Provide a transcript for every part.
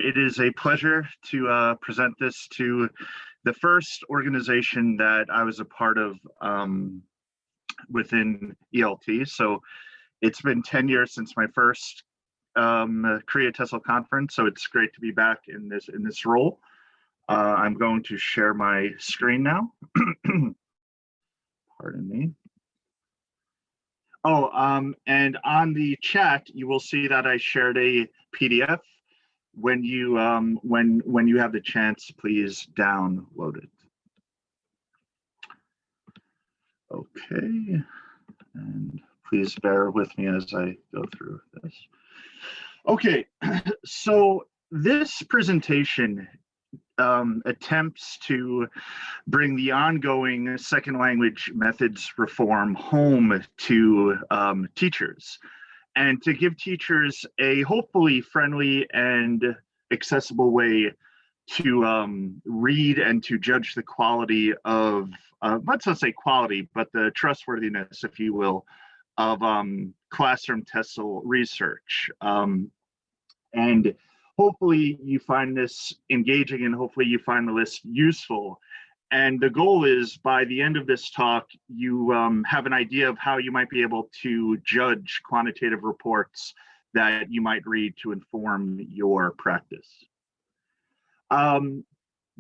It is a pleasure to present this to the first organization that I was a part of within ELT. So it's been 10 years since my first Korea Tesol conference, so it's great to be back in this role. I'm going to share my screen now. Pardon me. Oh, and on the chat, you will see that I shared a PDF. When you have the chance, please download it. Okay, and please bear with me as I go through this. Okay, so this presentation attempts to bring the ongoing second language methods reform home to teachers, and to give teachers a hopefully friendly and accessible way to read and to judge the quality of, let's not say quality, but the trustworthiness, if you will, of classroom Tesol research. And hopefully you find this engaging, and hopefully you find the list useful. And the goal is, by the end of this talk, you have an idea of how you might be able to judge quantitative reports that you might read to inform your practice.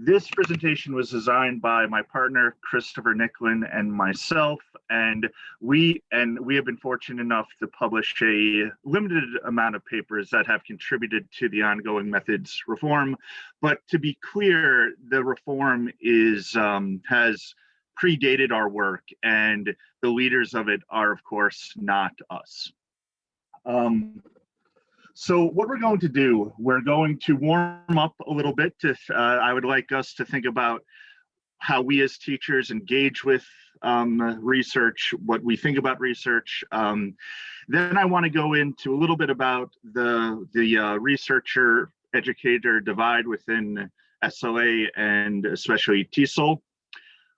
This presentation was designed by my partner, Christopher Nicklin, and myself, and we have been fortunate enough to publish a limited amount of papers that have contributed to the ongoing methods reform. But to be clear, the reform has predated our work, and the leaders of it are, of course, not us. So what we're going to do, we're going to warm up a little bit. I would like us to think about how we as teachers engage with research, what we think about research. Then I want to go into a little bit about the researcher-educator divide within SLA and especially Tesol.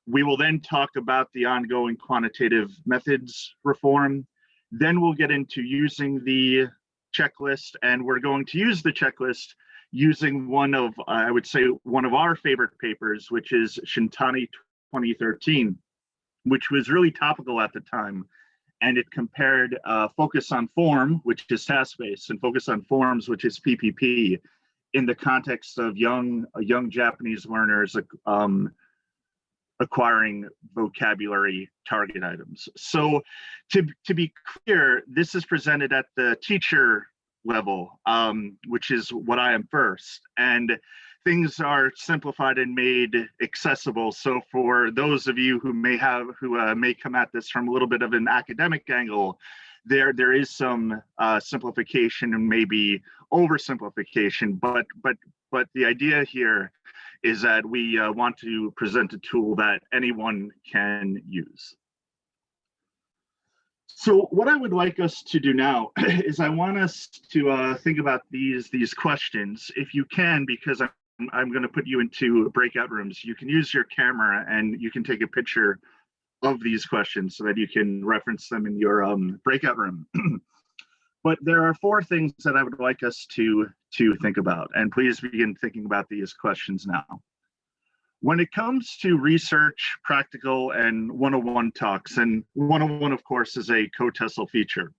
We will then talk about the ongoing quantitative methods reform. Then we'll get into using the checklist, and we're going to use the checklist using one of, I would say, one of our favorite papers, which is Shintani 2013, which was really topical at the time. And it compared focus on form, which is task-based, and focus on forms, which is PPP, in the context of young Japanese learners acquiring vocabulary target items. So to be clear, this is presented at the teacher level, which is what I am first. And things are simplified and made accessible. So for those of you who may come at this from a little bit of an academic angle, there is some simplification and maybe oversimplification, but the idea here is that we want to present a tool that anyone can use. So what I would like us to do now is I want us to think about these questions, if you can, because I'm going to put you into breakout rooms. You can use your camera and you can take a picture of these questions so that you can reference them in your breakout room. But there are 4 things that I would like us to think about, and please begin thinking about these questions now. When it comes to research, practical, and 101 talks, and 101, of course, is a co-Tesol feature,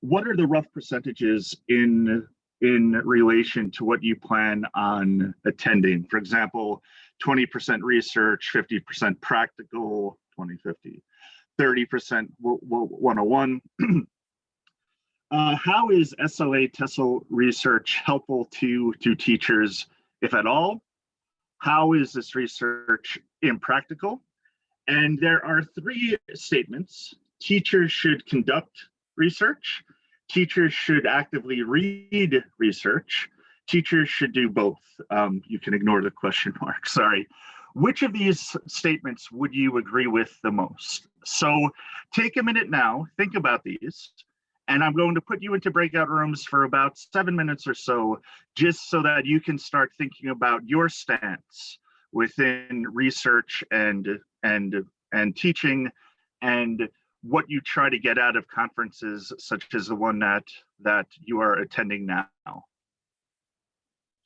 what are the rough percentages in relation to what you plan on attending? For example, 20% research, 50% practical, 20-50, 30% 101. How is SLA Tesol research helpful to teachers, if at all? How is this research impractical? And there are 3 statements. Teachers should conduct research. Teachers should actively read research. Teachers should do both. You can ignore the question mark, sorry. Which of these statements would you agree with the most? So take a minute now, think about these. And I'm going to put you into breakout rooms for about 7 minutes or so, just so that you can start thinking about your stance within research and teaching, and what you try to get out of conferences such as the one that you are attending now.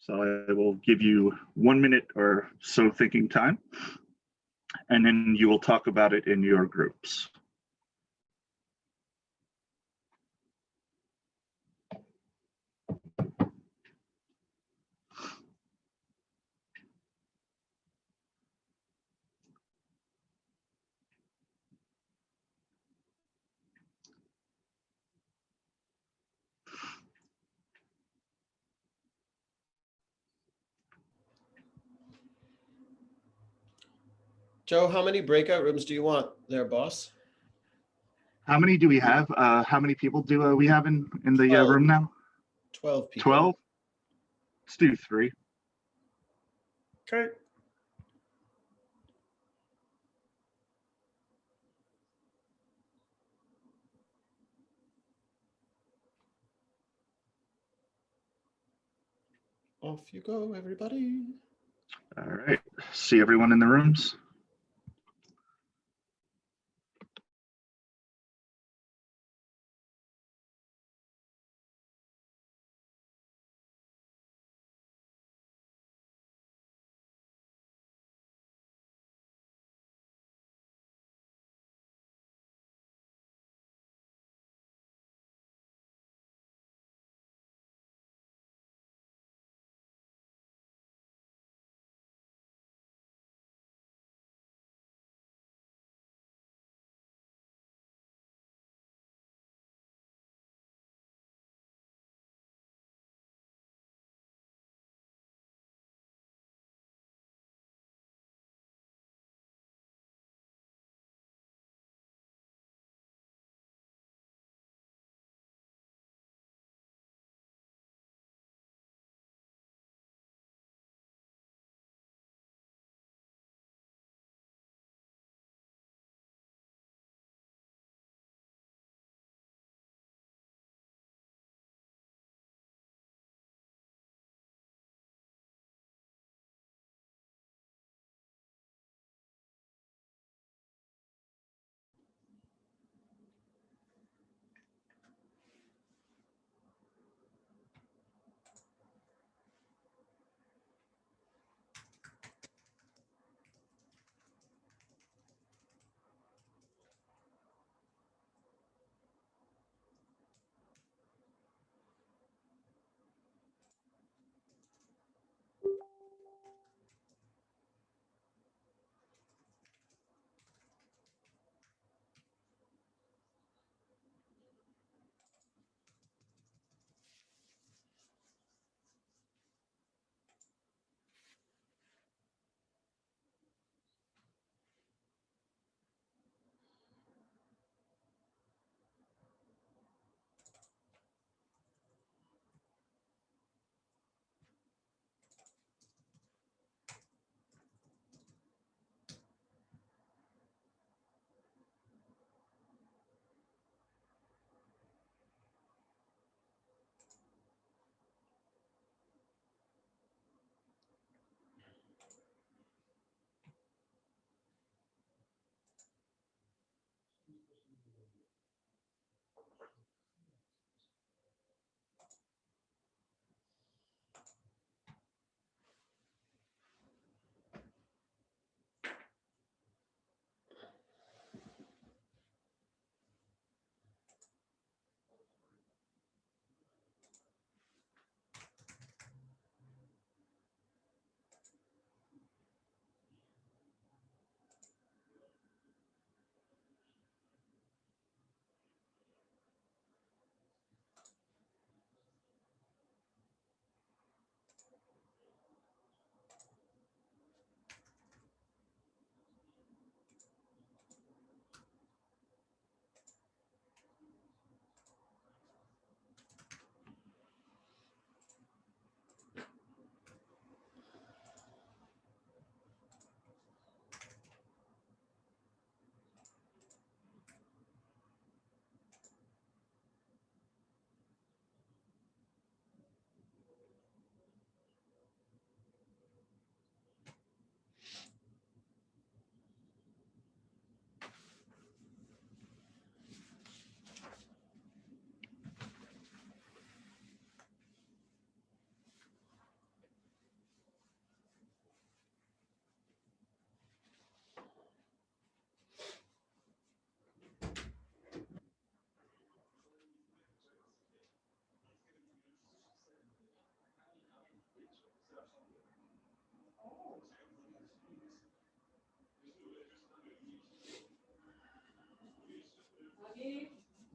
So I will give you 1 minute or so thinking time, and then you will talk about it in your groups. Joe, how many breakout rooms do you want there, boss? How many do we have? How many people do we have in the 12. room now? 12 people. 12? Let's do 3. Okay. Off you go, everybody. All right. See everyone in the rooms?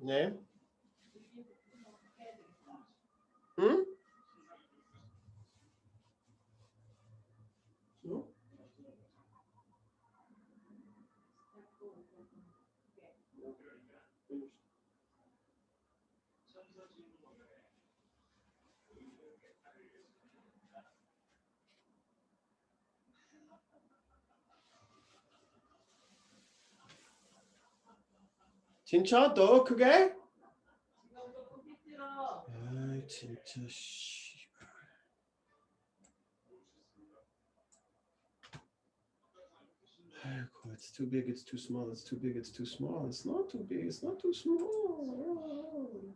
네. 응? 응? 진짜 너 그게? 아 진짜 씨. 아이고, it's too big, it's too small, it's too big, it's too small. It's not too big, it's not too small.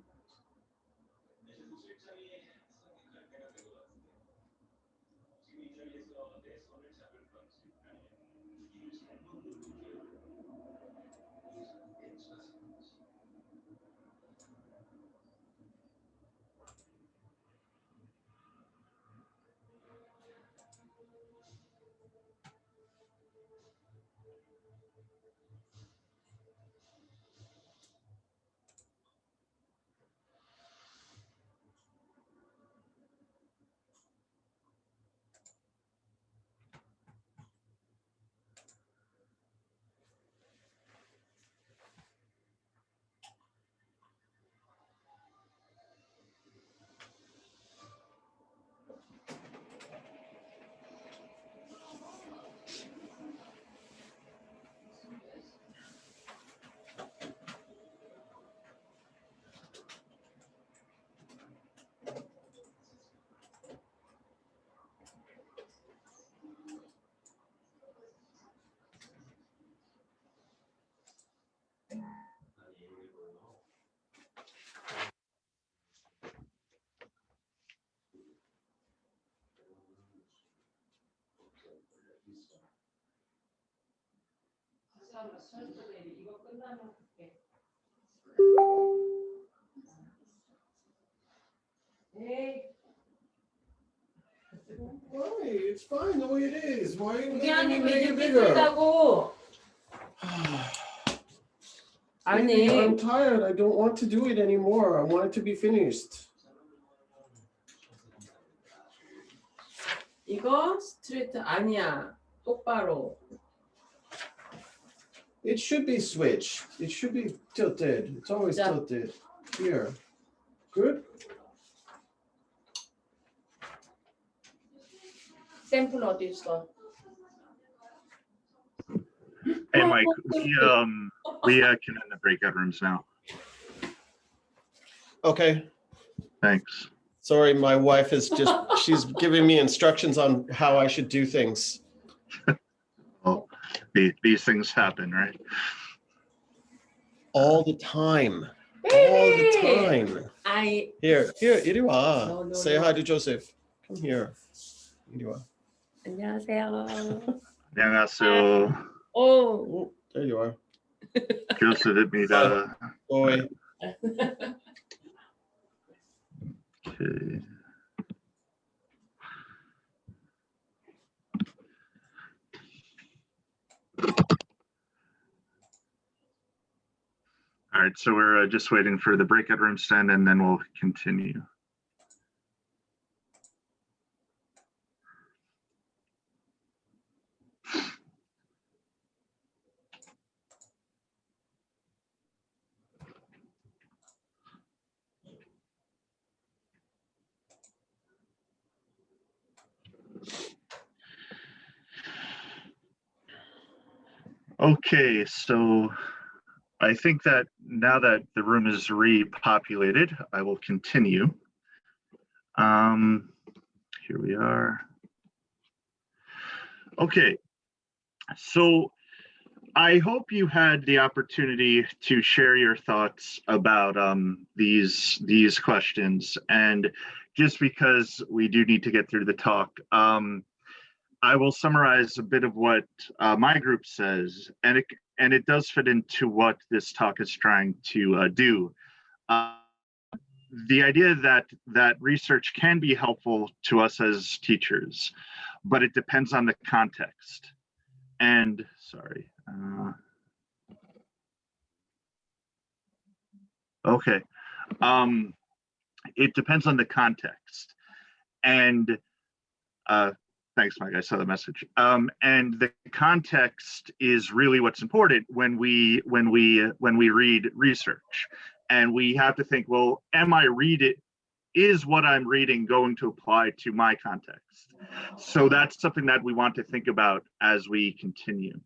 Why? It's fine the way it is. Why are you making it bigger? Baby, I'm tired. I don't want to do it anymore. I want it to be finished. 이거 스트레이트 아니야. 똑바로. It should be switched. It should be tilted. It's always Yeah. tilted. Here. Good? 샘플 어디 있어? Hey, Mike, we can end the breakout rooms now. Okay. Thanks. Sorry, my wife is just, she's giving me instructions on how I should do things. Well, these things happen, right? All the time. All the time. Here, 이리 와. No, Say no. hi to Joseph. Come here. 이리 와. 안녕하세요. 안녕하세요. 오. There you are. 교수입니다. Boy. Okay. All right, so we're just waiting for the breakout room to end, and then we'll continue. Okay, so I think that now that the room is repopulated, I will continue. Here we are. Okay, so I hope you had the opportunity to share your thoughts about these questions. And just because we do need to get through the talk, I will summarize a bit of what my group says, and it does fit into what this talk is trying to do. The idea that research can be helpful to us as teachers, but it depends on the context. And sorry. Okay. It depends on the context. And thanks, Mike. I saw the message. And the context is really what's important when we read research, and we have to think, well, is what I'm reading going to apply to my context? So that's something that we want to think about as we continue.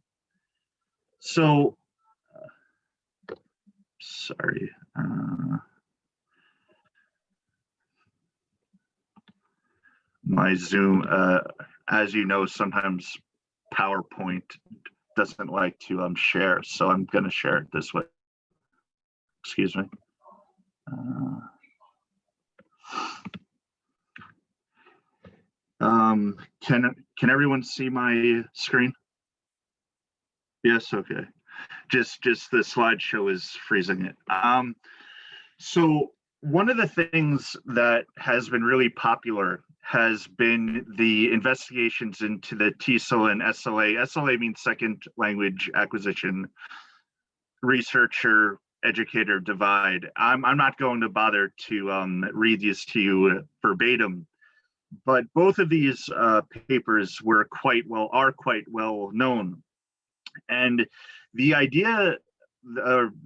So, sorry. My Zoom, as you know, sometimes PowerPoint doesn't like to share, so I'm going to share it this way. Excuse me. Can everyone see my screen? Yes, okay. Just the slideshow is freezing it. So one of the things that has been really popular has been the investigations into the Tesol and SLA. SLA means second language acquisition, researcher educator divide. I'm not going to bother to read these to you verbatim, but both of these papers are quite well known. And the idea,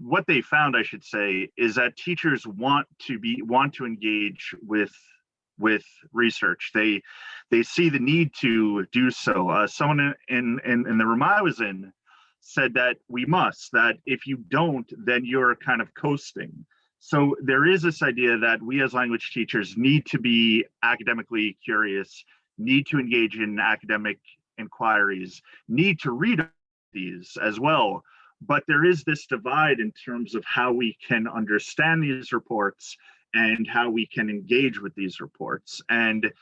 what they found, I should say, is that teachers want to engage with research. They see the need to do so. Someone in the room I was in said that that if you don't, then you're kind of coasting. So there is this idea that we as language teachers need to be academically curious, need to engage in academic inquiries, need to read these as well. But there is this divide in terms of how we can understand these reports and how we can engage with these reports. And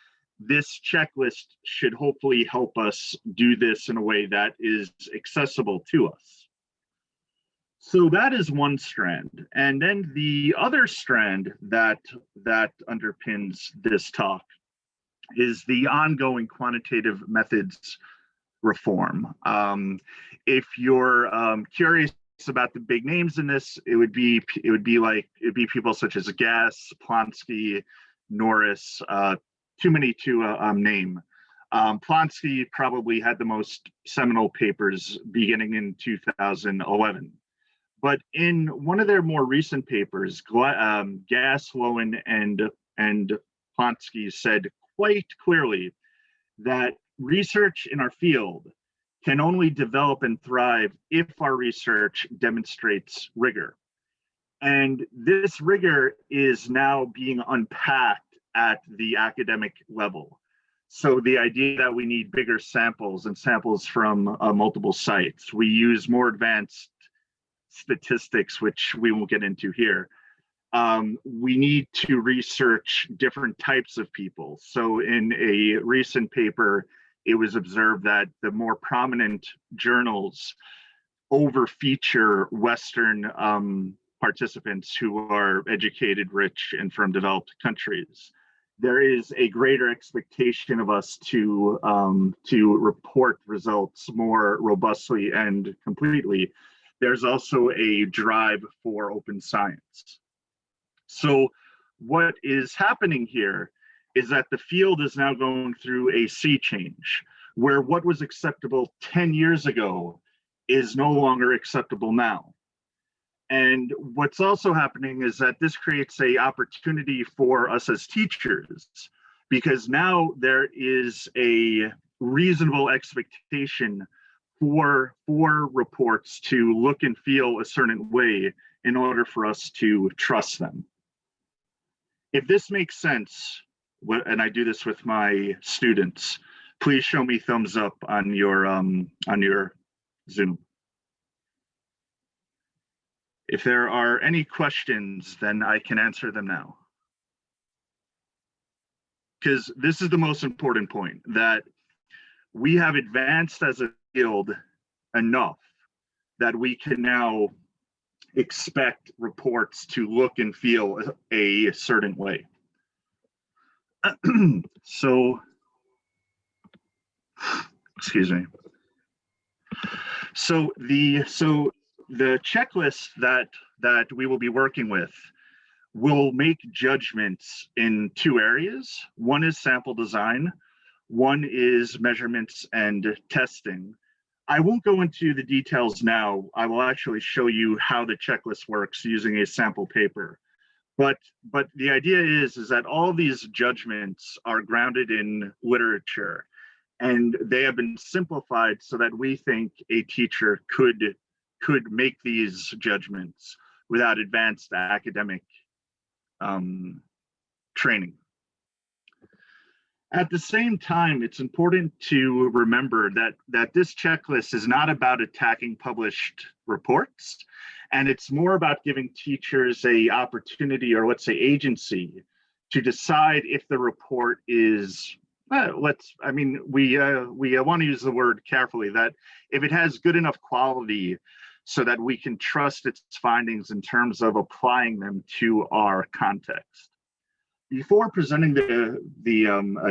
this checklist should hopefully help us do this in a way that is accessible to us. So that is one strand. And then the other strand that underpins this talk is the ongoing quantitative methods reform. If you're curious about the big names in this, it would be people such as Gass, Plonsky, Norris, too many to name. Plonsky probably had the most seminal papers beginning in 2011. But in one of their more recent papers, Gass, Lowen, and Plonsky said quite clearly that research in our field can only develop and thrive if our research demonstrates rigor. And this rigor is now being unpacked at the academic level. So the idea that we need bigger samples and samples from multiple sites, we use more advanced statistics, which we won't get into here. We need to research different types of people. So in a recent paper, it was observed that the more prominent journals overfeature Western participants who are educated, rich, and from developed countries. There is a greater expectation of us to report results more robustly and completely. There's also a drive for open science. So what is happening here is that the field is now going through a sea change, where what was acceptable 10 years ago is no longer acceptable now. And what's also happening is that this creates an opportunity for us as teachers, because now there is a reasonable expectation for reports to look and feel a certain way in order for us to trust them. If this makes sense, and I do this with my students, please show me thumbs up on your Zoom. If there are any questions, then I can answer them now. Because this is the most important point, that we have advanced as a field enough that we can now expect reports to look and feel a certain way. So, excuse me. So the checklist that we will be working with will make judgments in two areas. One is sample design, one is measurements and testing. I won't go into the details now. I will actually show you how the checklist works using a sample paper. But the idea is that all of these judgments are grounded in literature, and they have been simplified so that we think a teacher could make these judgments without advanced academic training. At the same time, it's important to remember that this checklist is not about attacking published reports, and it's more about giving teachers a opportunity, or let's say agency, to decide if the report is, we want to use the word carefully, that if it has good enough quality so that we can trust its findings in terms of applying them to our context. Before presenting the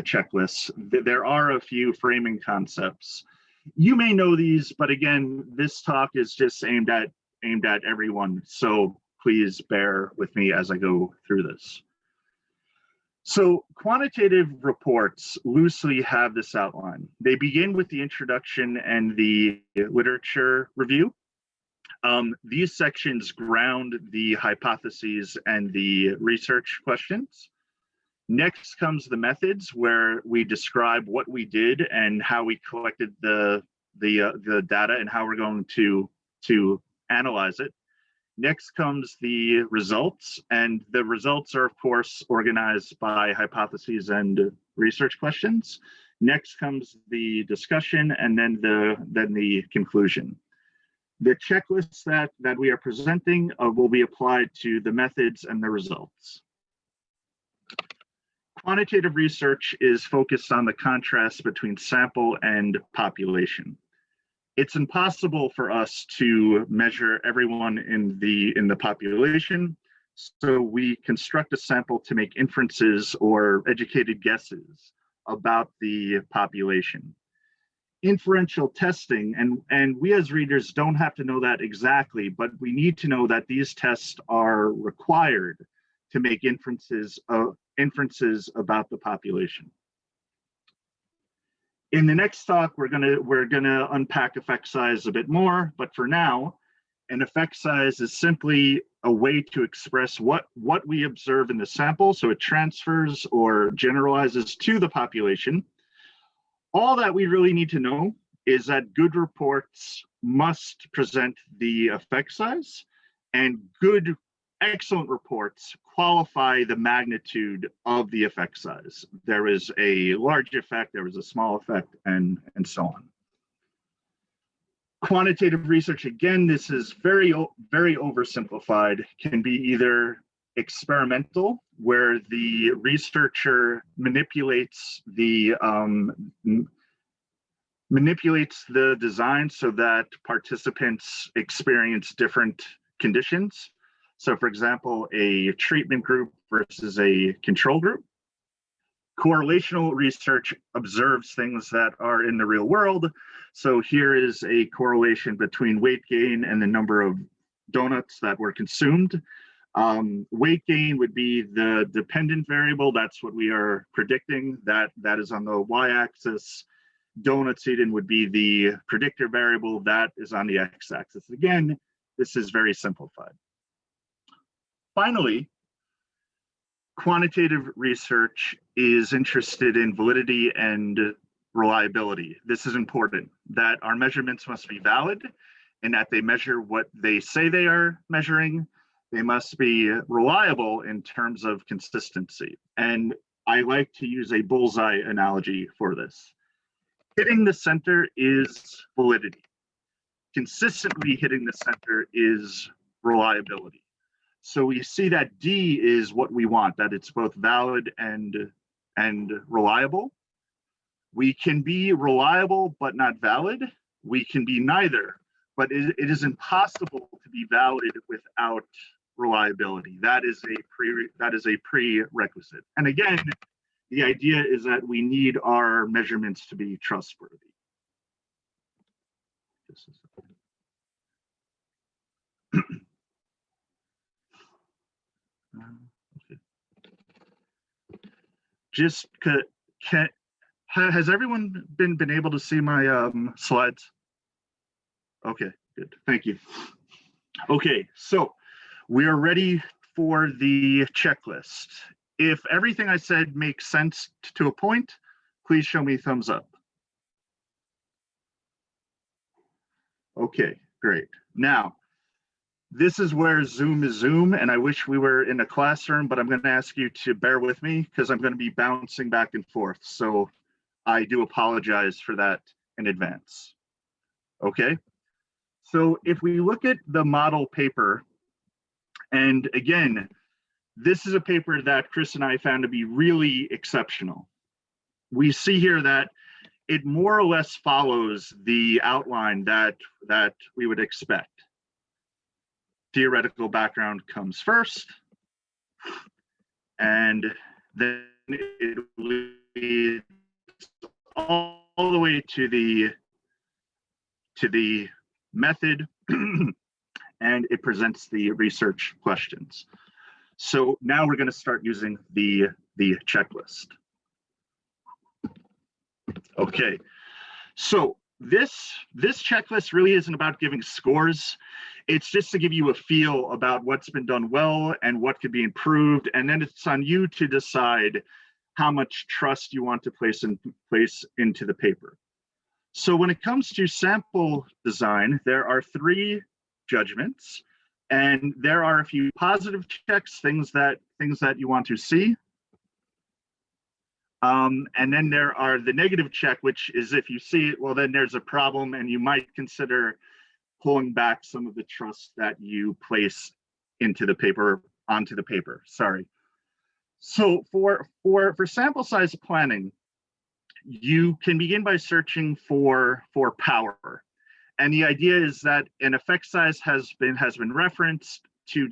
checklist, there are a few framing concepts. You may know these, but again, this talk is just aimed at everyone. So please bear with me as I go through this. So quantitative reports loosely have this outline. They begin with the introduction and the literature review. These sections ground the hypotheses and the research questions. Next comes the methods, where we describe what we did and how we collected the data and how we're going to analyze it. Next comes the results, and the results are of course organized by hypotheses and research questions. Next comes the discussion, and then the conclusion. The checklists that we are presenting will be applied to the methods and the results. Quantitative research is focused on the contrast between sample and population. It's impossible for us to measure everyone in the population, so we construct a sample to make inferences or educated guesses about the population. Inferential testing, and we as readers don't have to know that exactly, but we need to know that these tests are required to make inferences about the population. In the next talk, we're gonna unpack effect size a bit more, but for now, an effect size is simply a way to express what we observe in the sample, so it transfers or generalizes to the population. All that we really need to know is that good reports must present the effect size, and excellent reports qualify the magnitude of the effect size. There is a large effect, there is a small effect, and so on. Quantitative research, again, this is very oversimplified, can be either experimental, where the researcher manipulates the design so that participants experience different conditions. So for example, a treatment group versus a control group. Correlational research observes things that are in the real world. So here is a correlation between weight gain and the number of donuts that were consumed. Weight gain would be the dependent variable. That's what we are predicting. That is on the y-axis. Donuts eaten would be the predictor variable. That is on the x-axis. Again, this is very simplified. Finally, quantitative research is interested in validity and reliability. This is important, that our measurements must be valid and that they measure what they say they are measuring. They must be reliable in terms of consistency. And I like to use a bullseye analogy for this. Hitting the center is validity. Consistently hitting the center is reliability. So we see that D is what we want, that it's both valid and reliable. We can be reliable but not valid. We can be neither, but it is impossible to be valid without reliability. That is a prerequisite. And again, the idea is that we need our measurements to be trustworthy. Just a second. just has everyone been able to see my slides? Okay, good, thank you. Okay, so we are ready for the checklist. If everything I said makes sense to a point, please show me thumbs up. Okay, great. Now, this is where Zoom is Zoom, and I wish we were in a classroom, but I'm going to ask you to bear with me because I'm going to be bouncing back and forth. So I do apologize for that in advance. Okay, so if we look at the model paper, and again, this is a paper that Chris and I found to be really exceptional. We see here that it more or less follows the outline that we would expect. Theoretical background comes first, and then it leads all the way to the method, and it presents the research questions. So now we're going to start using the checklist. Okay, so this checklist really isn't about giving scores. It's just to give you a feel about what's been done well and what could be improved, and then it's on you to decide how much trust you want to place into the paper. So when it comes to sample design, there are 3 judgments, and there are a few positive checks, things that you want to see. And then there are the negative check, which is if you see it, well, then there's a problem, and you might consider pulling back some of the trust that you place into the paper, onto the paper, sorry. So for sample size planning, you can begin by searching for power. And the idea is that an effect size has been referenced to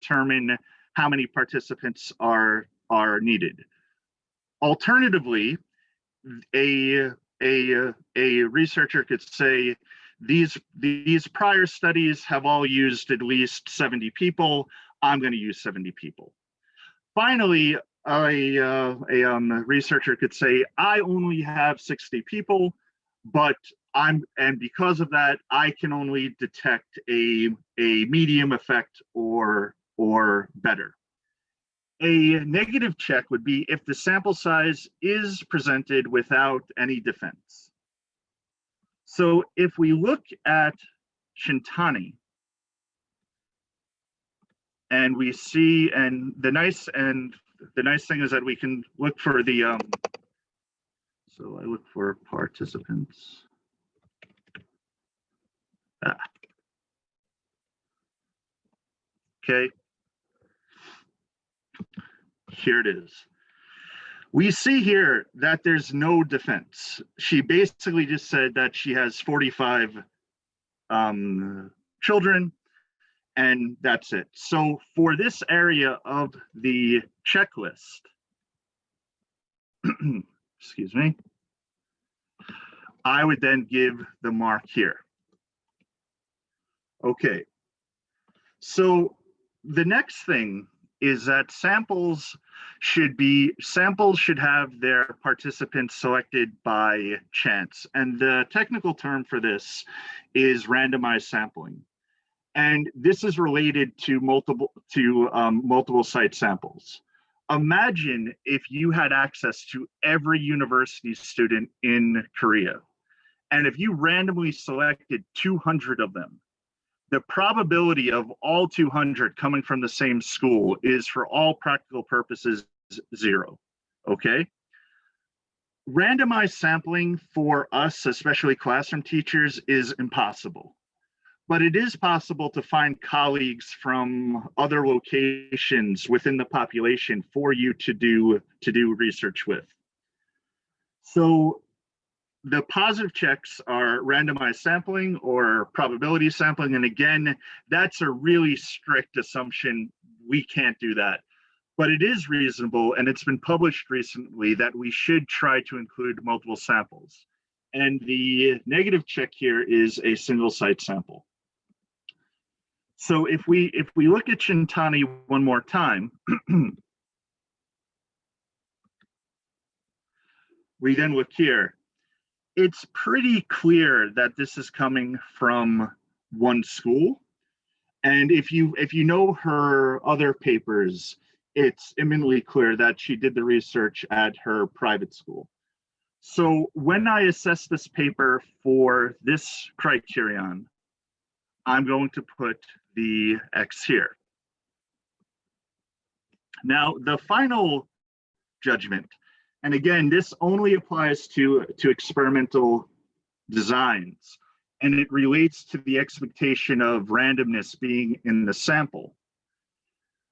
determine how many participants are needed. Alternatively, a researcher could say, these prior studies have all used at least 70 people. I'm going to use 70 people. Finally, a researcher could say, I only have 60 people, but because of that, I can only detect a medium effect or better. A negative check would be if the sample size is presented without any defense. So if we look at Shintani, and we see, and the nice thing is that we can look for the, so I look for participants. Okay. Here it is. We see here that there's no defense. She basically just said that she has 45 children, and that's it. So for this area of the checklist, excuse me, I would then give the mark here. Okay, so the next thing is that samples should have their participants selected by chance. And the technical term for this is randomized sampling. And this is related to multiple site samples. Imagine if you had access to every university student in Korea, and if you randomly selected 200 of them, the probability of all 200 coming from the same school is, for all practical purposes, 0, okay? Randomized sampling for us, especially classroom teachers, is impossible. But it is possible to find colleagues from other locations within the population for you to do research with. So the positive checks are randomized sampling or probability sampling. And again, that's a really strict assumption. We can't do that. But it is reasonable, and it's been published recently, that we should try to include multiple samples. And the negative check here is a single site sample. So if we look at Shintani one more time, we then look here. It's pretty clear that this is coming from one school. And if you know her other papers, it's eminently clear that she did the research at her private school. So when I assess this paper for this criterion, I'm going to put the X here. Now, the final judgment, and again, this only applies to experimental designs, and it relates to the expectation of randomness being in the sample.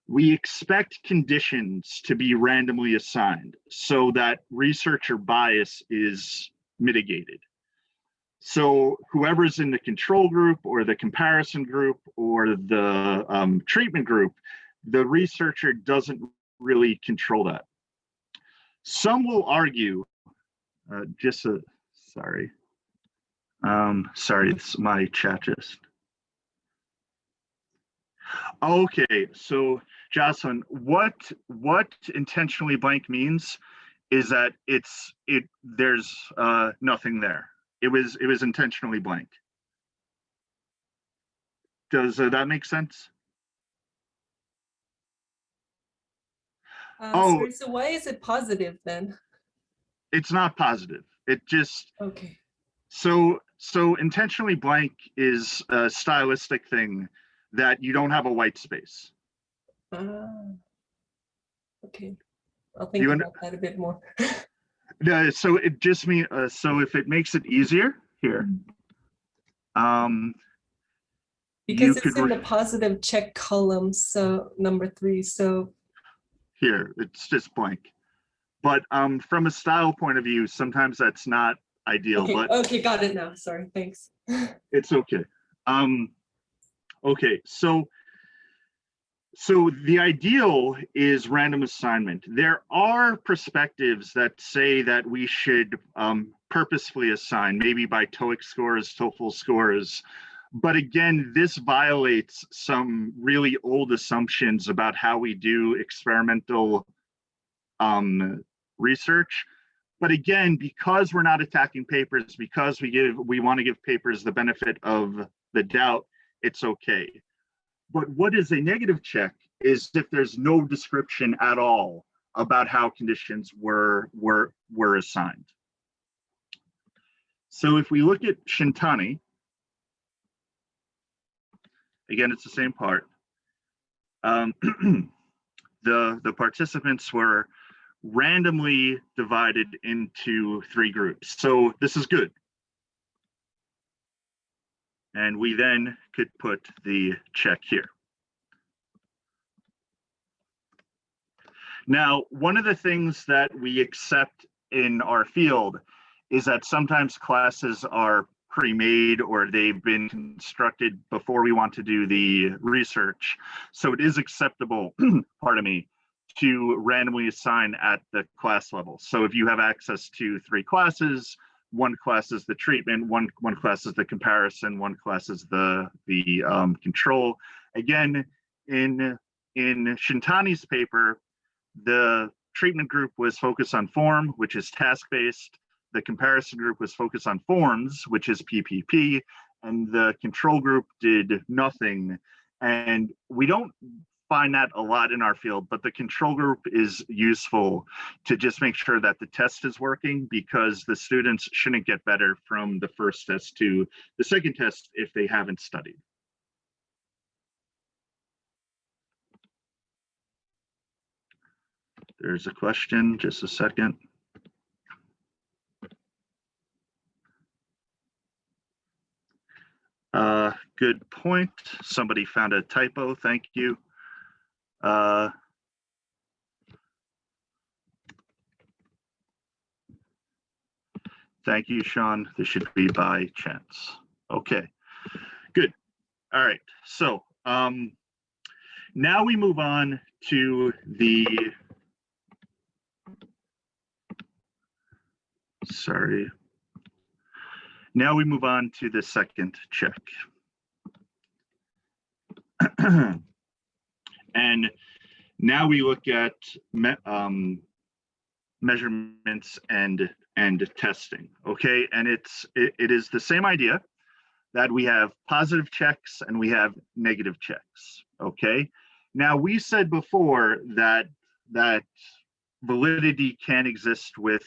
We expect conditions to be randomly assigned so that researcher bias is mitigated. So whoever's in the control group or the comparison group or the treatment group, the researcher doesn't really control that. Some will argue, sorry, it's my chat just. Okay, so Jocelyn, what intentionally blank means is that there's nothing there. It was intentionally blank. Does that make sense? Sorry, so why is it positive then? It's not positive. It just okay. So intentionally blank is a stylistic thing that you don't have a white space. Okay, I'll think about that a bit more. No, so it just means so if it makes it easier here, because it's in the positive check column, so number 3. So here it's just blank. But from a style point of view, sometimes that's not ideal. Okay, but okay, got it now. Sorry, thanks. It's okay. Okay, so the ideal is random assignment. There are perspectives that say that we should purposefully assign, maybe by TOEIC scores, TOEFL scores. But again, this violates some really old assumptions about how we do experimental research. But again, because we're not attacking papers, because we want to give papers the benefit of the doubt, it's okay. But what is a negative check is if there's no description at all about how conditions were assigned. So if we look at Shintani, again, it's the same part. The participants were randomly divided into 3 groups. So this is good. And we then could put the check here. Now, one of the things that we accept in our field is that sometimes classes are pre-made or they've been constructed before we want to do the research. So it is acceptable, pardon me, to randomly assign at the class level. So if you have access to 3 classes, one class is the treatment, one class is the comparison, one class is the control. Again, in Shintani's paper, the treatment group was focused on form, which is task-based. The comparison group was focused on forms, which is PPP, and the control group did nothing. And we don't find that a lot in our field, but the control group is useful to just make sure that the test is working, because the students shouldn't get better from the first test to the second test if they haven't studied. There's a question, just a second. Good point. Somebody found a typo, thank you. Thank you, Sean. This should be by chance. Okay, good. All right, so now we move on to the, sorry. Now we move on to the second check. And now we look at measurements and and testing. Okay, and it is the same idea that we have positive checks and we have negative checks. Okay, now we said before that validity can exist with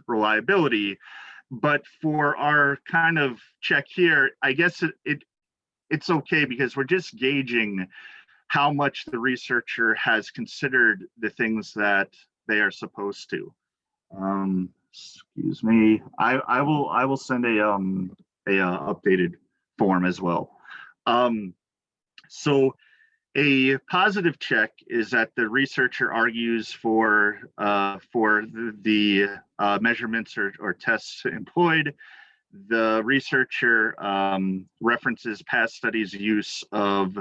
reliability, but for our kind of check here, I guess it's okay because we're just gauging how much the researcher has considered the things that they are supposed to. Excuse me. I will send a updated form as well. So a positive check is that the researcher argues for the measurements or tests employed. The researcher references past studies' use of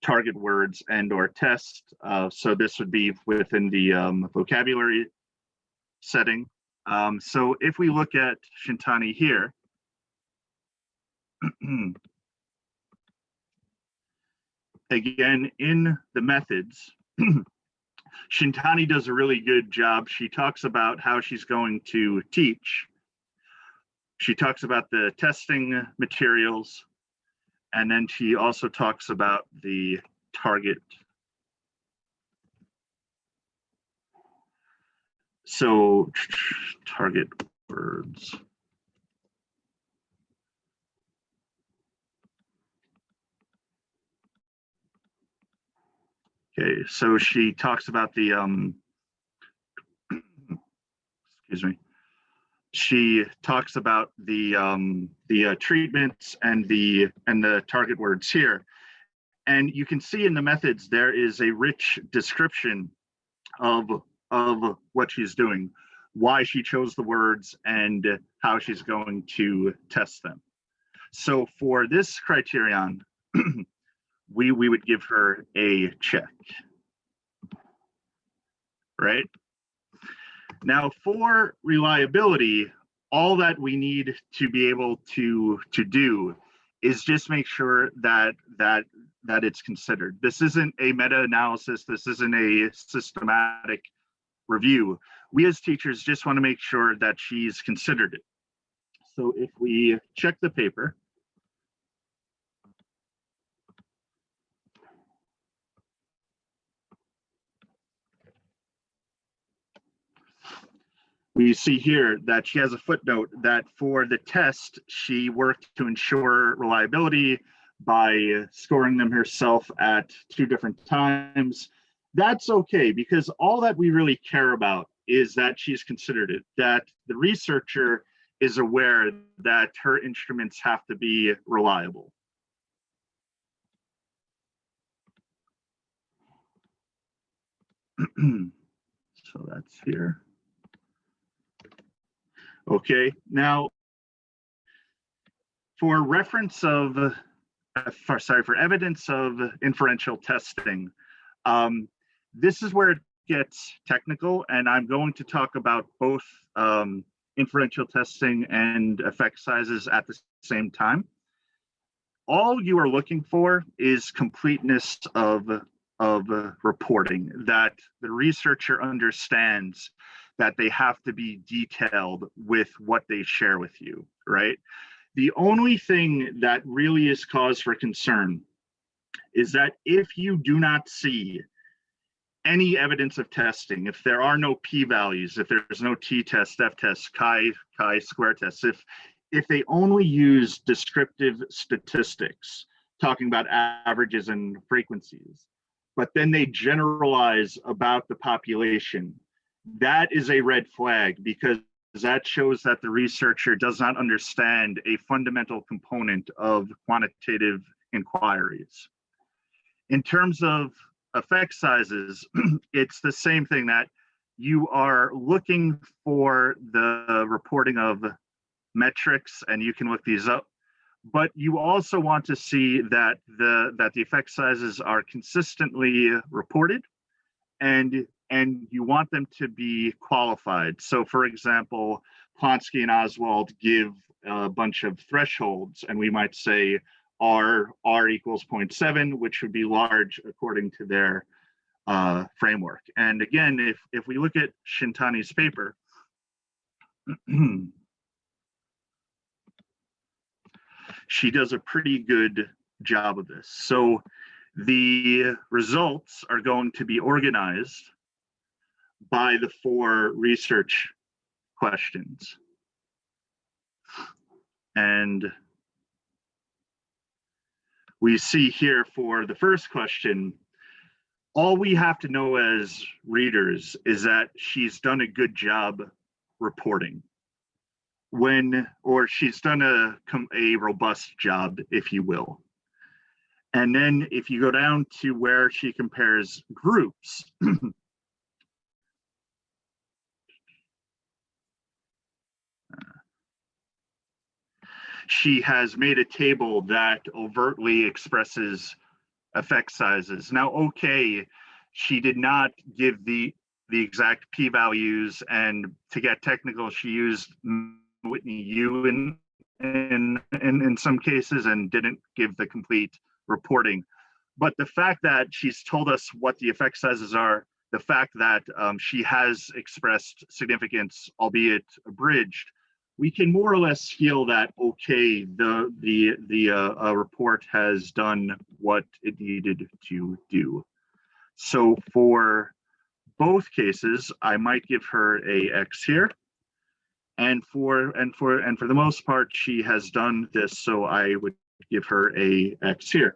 target words and or tests. So this would be within the vocabulary setting. So if we look at Shintani here, again, in the methods, Shintani does a really good job. She talks about how she's going to teach. She talks about the testing materials, and then she also talks about the target. So target words. Okay, so she talks about the excuse me. She talks about the treatments and the target words here, and you can see in the methods there is a rich description of what she's doing, why she chose the words, and how she's going to test them. So for this criterion, we would give her a check, right? Now for reliability, all that we need to be able to do is just make sure that it's considered. This isn't a meta-analysis, this isn't a systematic review. We as teachers just want to make sure that she's considered it. So if we check the paper, we see here that she has a footnote that for the test, she worked to ensure reliability by scoring them herself at 2 different times. That's okay, because all that we really care about is that she's considered it, that the researcher is aware that her instruments have to be reliable. So that's here. Okay, now for reference of, for evidence of inferential testing, this is where it gets technical, and I'm going to talk about both inferential testing and effect sizes at the same time. All you are looking for is completeness of reporting, that the researcher understands that they have to be detailed with what they share with you, right? The only thing that really is cause for concern is that if you do not see any evidence of testing, if there are no p-values, if there's no t-test, f-test, chi-square tests, if they only use descriptive statistics, talking about averages and frequencies, but then they generalize about the population, that is a red flag, because that shows that the researcher does not understand a fundamental component of quantitative inquiries. In terms of effect sizes, it's the same thing, that you are looking for the reporting of metrics, and you can look these up, but you also want to see that the effect sizes are consistently reported, and you want them to be qualified. So for example, Plonsky and Oswald give a bunch of thresholds, and we might say R equals 0.7, which would be large according to their framework. And again, if we look at Shintani's paper, she does a pretty good job of this. So the results are going to be organized by the 4 research questions. And we see here for the first question, all we have to know as readers is that she's done a good job reporting or she's done a robust job, if you will. And then if you go down to where she compares groups, she has made a table that overtly expresses effect sizes. Now, okay, she did not give the exact p-values, and to get technical, she used Whitney U in some cases and didn't give the complete reporting. But the fact that she's told us what the effect sizes are, the fact that she has expressed significance, albeit abridged, we can more or less feel that, okay, the report has done what it needed to do. So for both cases, I might give her a X here. And for the most part, she has done this, so I would give her a X here.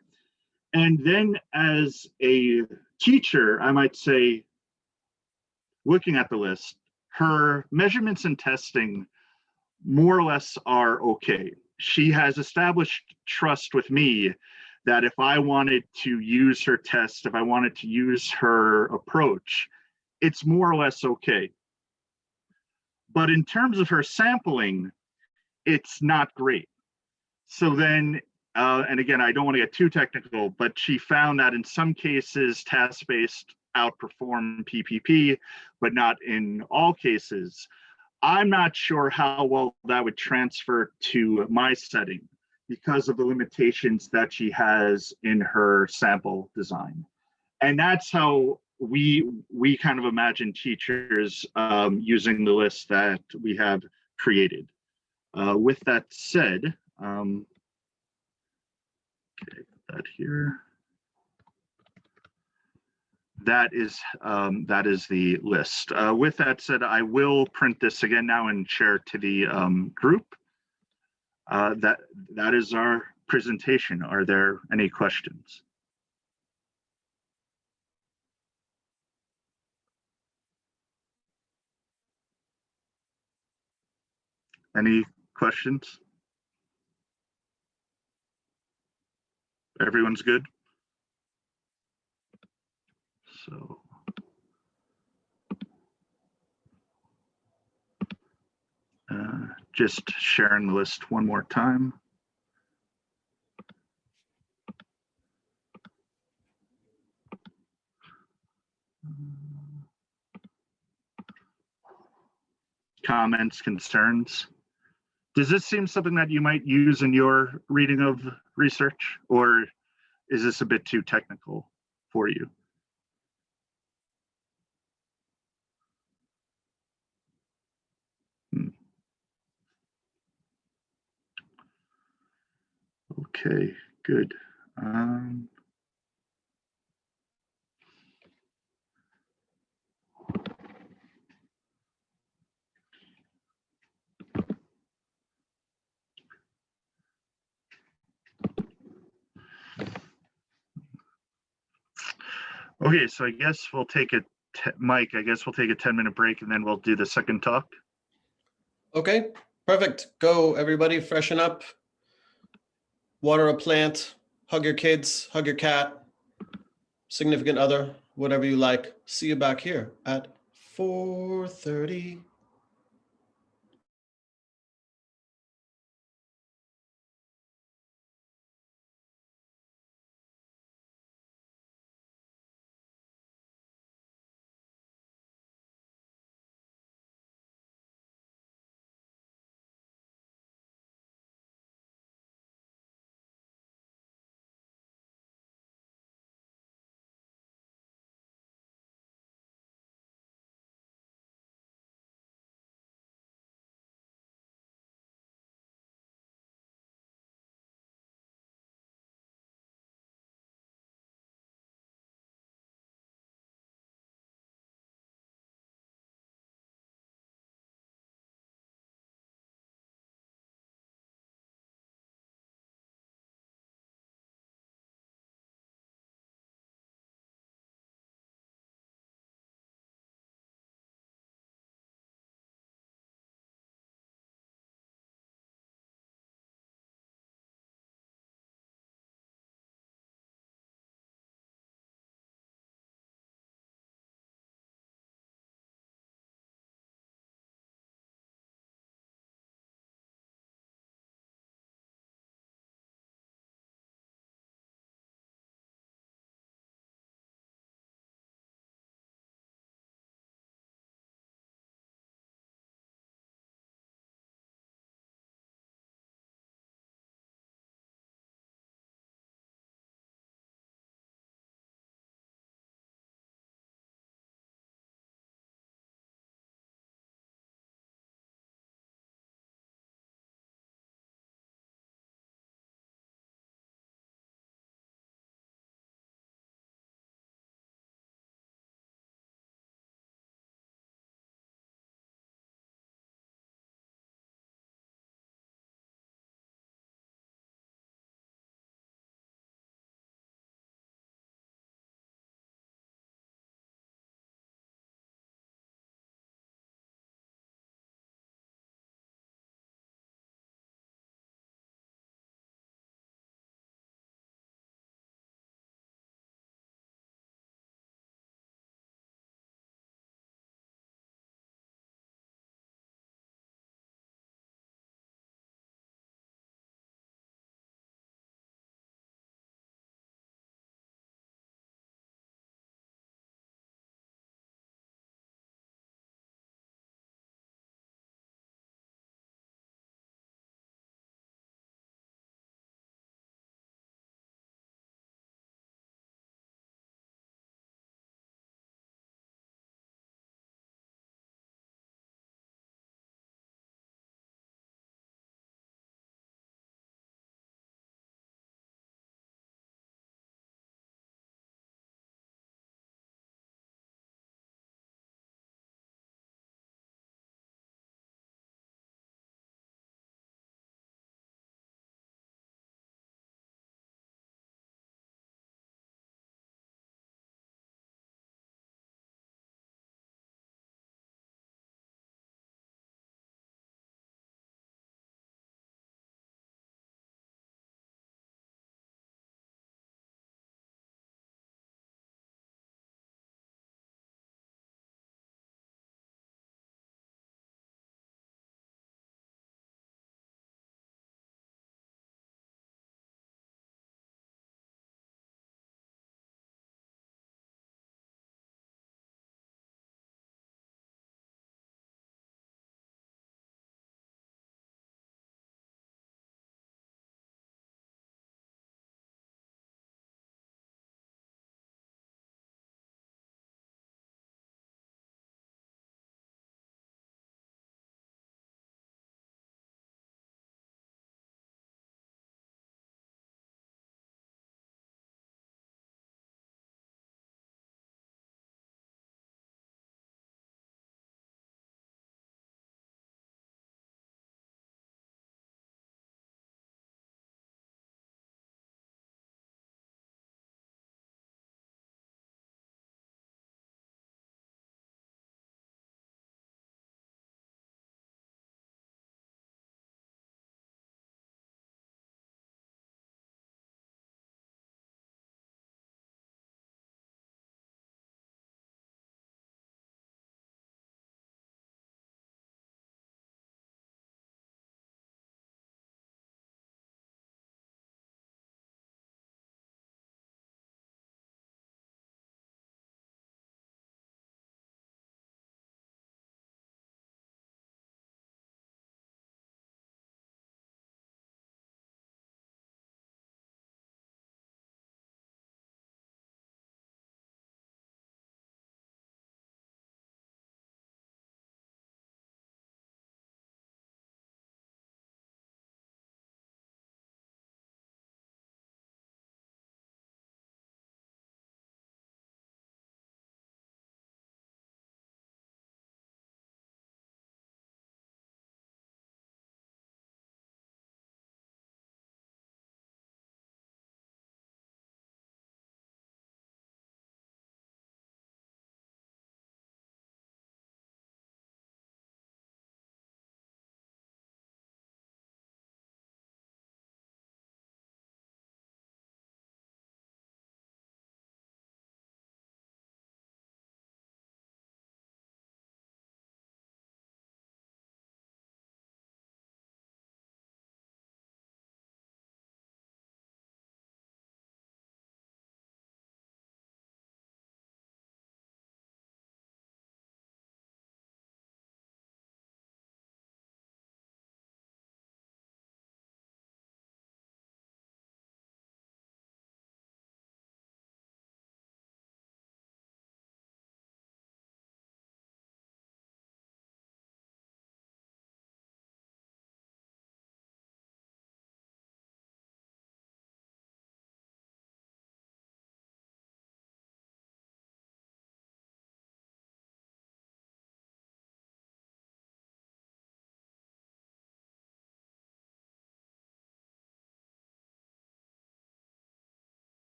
And then as a teacher, I might say, looking at the list, her measurements and testing more or less are okay. She has established trust with me that if I wanted to use her test, if I wanted to use her approach, it's more or less okay. But in terms of her sampling, it's not great. So then, and again, I don't want to get too technical, but she found that in some cases, task-based outperform PPP, but not in all cases. I'm not sure how well that would transfer to my setting because of the limitations that she has in her sample design. And that's how we kind of imagine teachers using the list that we have created. With that said, okay, that here. That is the list. With that said, I will print this again now and share to the group. That is our presentation. Are there any questions? Any questions? Everyone's good? So. Just sharing the list one more time. Comments, concerns? Does this seem something that you might use in your reading of research, or is this a bit too technical for you? Okay, good. Okay, so I guess we'll take a, Mike, I guess we'll take a 10-minute break and then we'll do the second talk. Okay, perfect. Go, everybody, freshen up. Water a plant, hug your kids, hug your cat, significant other, whatever you like. See you back here at 4:30.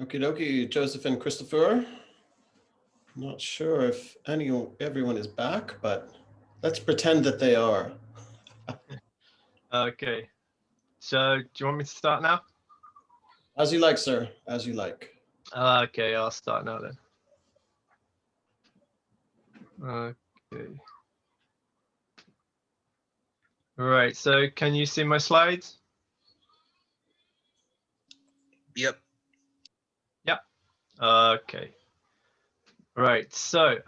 Okie dokie, Joseph and Christopher. Not sure if everyone is back, but let's pretend that they are. Okay. So do you want me to start now? As you like, sir, as you like. Okay, I'll start now then. Okay. All right, so can you see my slides? Yep. Okay. Right, so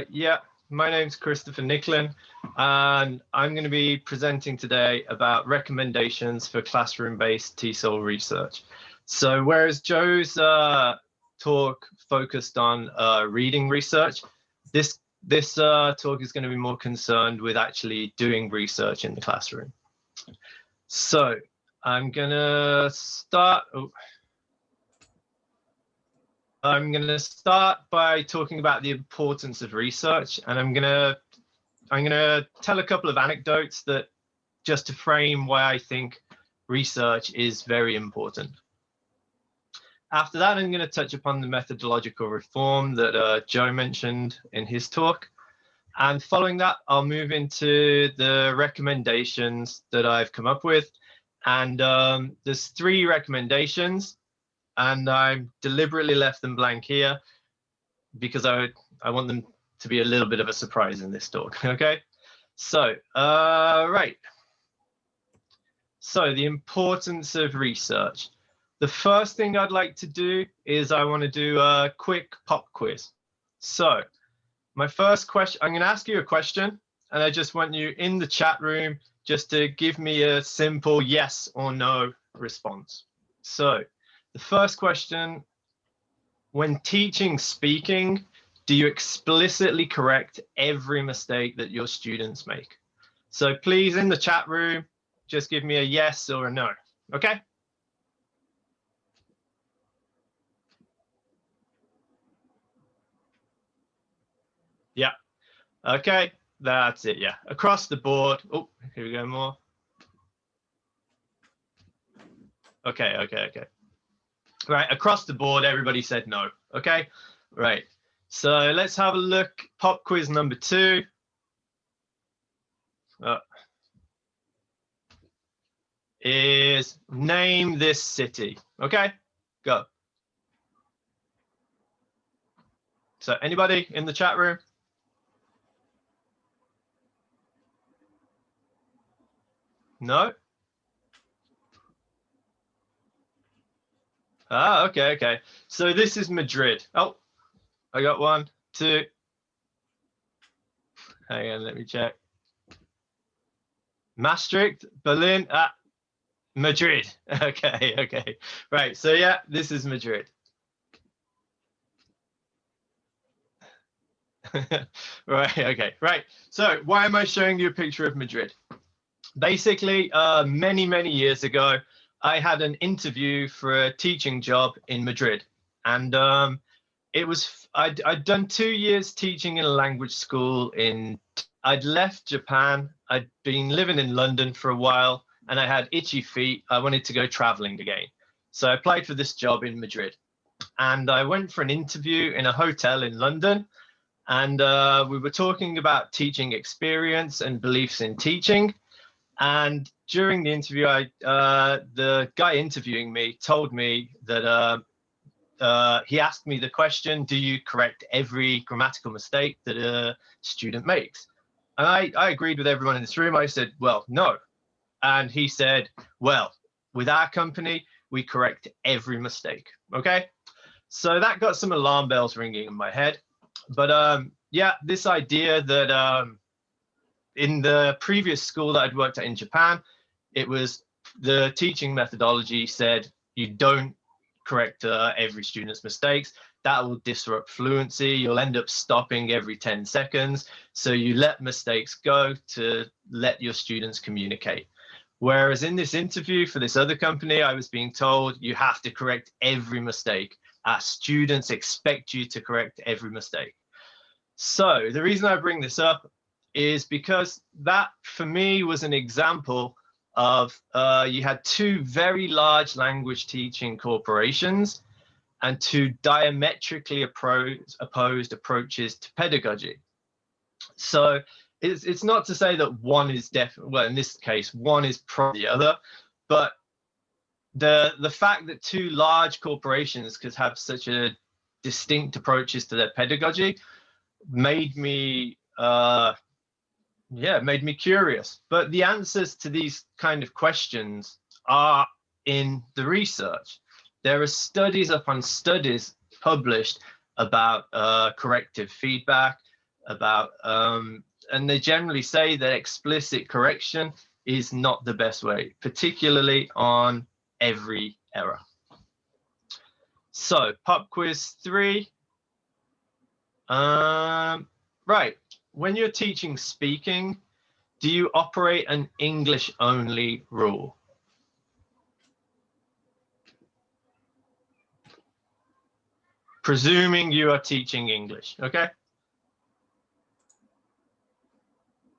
yeah, my name's Christopher Nicklin, and I'm going to be presenting today about recommendations for classroom-based Tesol research. So whereas Joe's talk focused on reading research, this talk is going to be more concerned with actually doing research in the classroom. So I'm going to start. I'm going to start by talking about the importance of research, and I'm going to tell a couple of anecdotes that just to frame why I think research is very important. After that, I'm going to touch upon the methodological reform that Joe mentioned in his talk. And following that, I'll move into the recommendations that I've come up with. And there's 3 recommendations. And I deliberately left them blank here because I want them to be a little bit of a surprise in this talk, okay? So, right. So the importance of research. The first thing I'd like to do is I want to do a quick pop quiz. So my first question, I'm going to ask you a question, and I just want you in the chat room just to give me a simple yes or no response. So the first question, when teaching speaking, do you explicitly correct every mistake that your students make? So please, in the chat room, just give me a yes or a no, okay? Yeah, okay, that's it, yeah. Across the board, oh, here we go more. Okay. Right, across the board, everybody said no, okay? Right, so let's have a look. Pop quiz number 2. Is name this city, okay? Go. So anybody in the chat room? No? Ah, okay. So this is Madrid. Oh, I got 1, 2. Hang on, let me check. Maastricht, Berlin, Madrid. Okay. Right, so yeah, this is Madrid. Right. So why am I showing you a picture of Madrid? Basically, many years ago, I had an interview for a teaching job in Madrid, and I'd done 2 years teaching in a language school I'd left Japan. I'd been living in London for a while, and I had itchy feet. I wanted to go traveling again. So I applied for this job in Madrid, and I went for an interview in a hotel in London, and we were talking about teaching experience and beliefs in teaching. And during the interview, the guy interviewing me told me that he asked me the question, do you correct every grammatical mistake that a student makes? And I agreed with everyone in this room. I said, well, no. And he said, well, with our company, we correct every mistake, okay? So that got some alarm bells ringing in my head. But yeah, this idea that in the previous school that I'd worked at in Japan, it was the teaching methodology said you don't correct every student's mistakes. That will disrupt fluency. You'll end up stopping every 10 seconds. So you let mistakes go to let your students communicate. Whereas in this interview for this other company, I was being told you have to correct every mistake. Our students expect you to correct every mistake. So the reason I bring this up is because that, for me, was an example of you had 2 very large language teaching corporations, and two diametrically opposed approaches to pedagogy. So it's not to say that one is definitely, well, in this case, one is probably the other, but the fact that two large corporations could have such a distinct approaches to their pedagogy made me made me curious. But the answers to these kind of questions are in the research. There are studies upon studies published about corrective feedback, about and they generally say that explicit correction is not the best way, particularly on every error. So pop quiz 3. Right, when you're teaching speaking, do you operate an English only rule? Presuming you are teaching English, okay?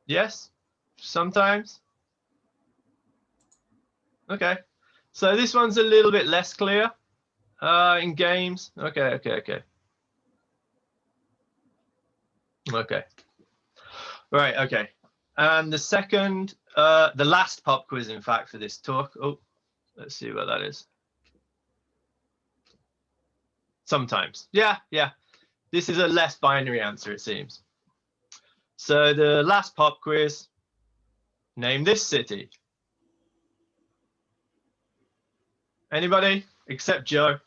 Yes, sometimes. Okay, so this one's a little bit less clear in games. Okay. Right, okay. And the second, the last pop quiz, in fact, for this talk. Oh, let's see what that is. Sometimes, yeah. This is a less binary answer, it seems. So the last pop quiz, name this city. Anybody except Joe?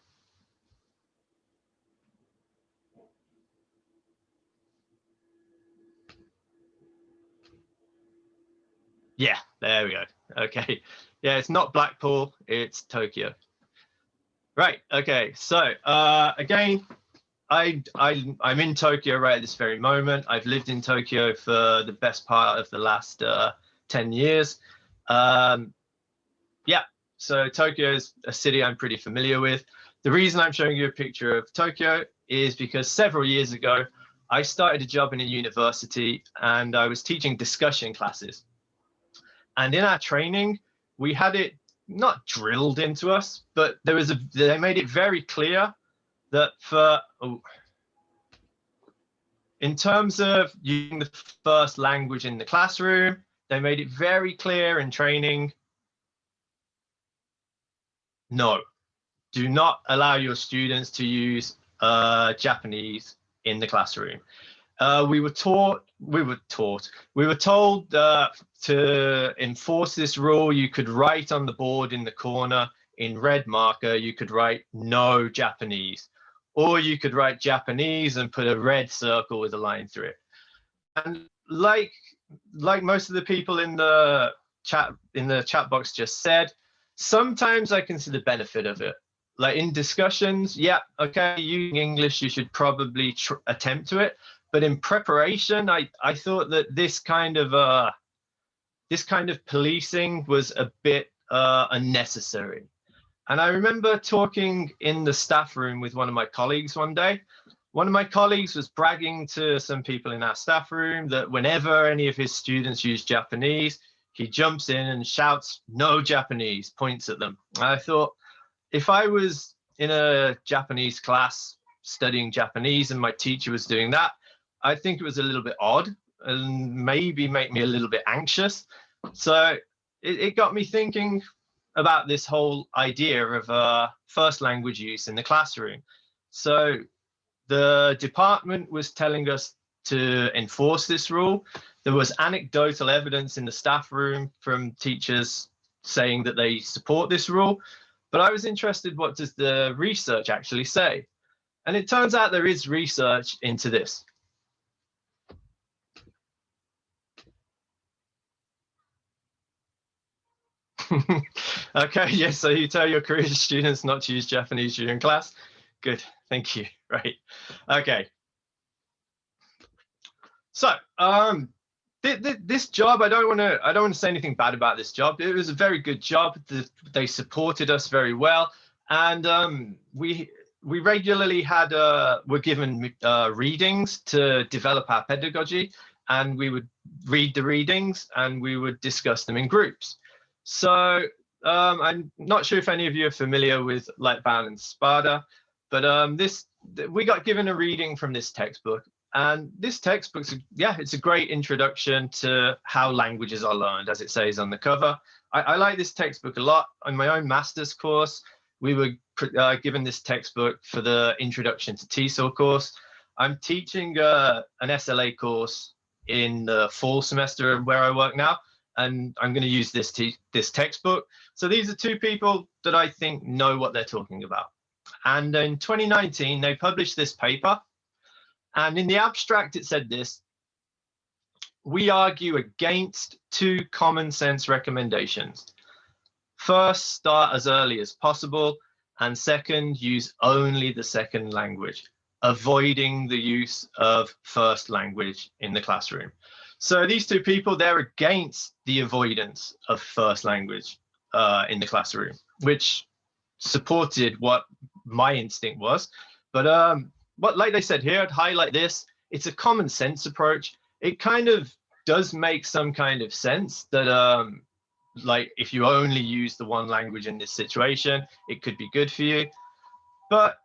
Yeah, there we go. Okay. Yeah, it's not Blackpool, it's Tokyo. Right, okay. So again, I'm in Tokyo right at this very moment. I've lived in Tokyo for the best part of the last 10 years. Yeah, so Tokyo is a city I'm pretty familiar with. The reason I'm showing you a picture of Tokyo is because several years ago, I started a job in a university and I was teaching discussion classes. And in our training, we had it not drilled into us, but they made it very clear that in terms of using the first language in the classroom, they made it very clear in training, no, do not allow your students to use Japanese in the classroom. We were told to enforce this rule. You could write on the board in the corner in red marker, you could write no Japanese, or you could write Japanese and put a red circle with a line through it. And like most of the people in the chat box just said, sometimes I can see the benefit of it. Like in discussions, yeah, okay, using English, you should probably attempt to it. But in preparation, I thought that this kind of policing was a bit unnecessary. And I remember talking in the staff room with one of my colleagues one day. One of my colleagues was bragging to some people in our staff room that whenever any of his students use Japanese, he jumps in and shouts, no Japanese, points at them. And I thought, if I was in a Japanese class studying Japanese and my teacher was doing that, I think it was a little bit odd and maybe make me a little bit anxious. So it got me thinking about this whole idea of first language use in the classroom. So the department was telling us to enforce this rule. There was anecdotal evidence in the staff room from teachers saying that they support this rule. But I was interested, what does the research actually say? And it turns out there is research into this. Okay, yes, so you tell your career students not to use Japanese during class. Good, thank you. Right, okay. So this job, I don't want to say anything bad about this job. It was a very good job. They supported us very well, and we regularly were given readings to develop our pedagogy, and we would read the readings and we would discuss them in groups. So I'm not sure if any of you are familiar with Lightbound and Spada, But we got given a reading from this textbook, and this textbook's it's a great introduction to how languages are learned, as it says on the cover. I like this textbook a lot. On my own master's course, we were given this textbook for the Introduction to Tesol course. I'm teaching an SLA course in the fall semester where I work now, and I'm going to use this textbook. So these are two people that I think know what they're talking about. And in 2019, they published this paper. And in the abstract, it said this: we argue against two common sense recommendations. First, start as early as possible. And second, use only the second language, avoiding the use of first language in the classroom. So these two people, they're against the avoidance of first language in the classroom, which supported what my instinct was. But like they said here, I'd highlight this. It's a common sense approach. It kind of does make some kind of sense that like if you only use the one language in this situation, it could be good for you. But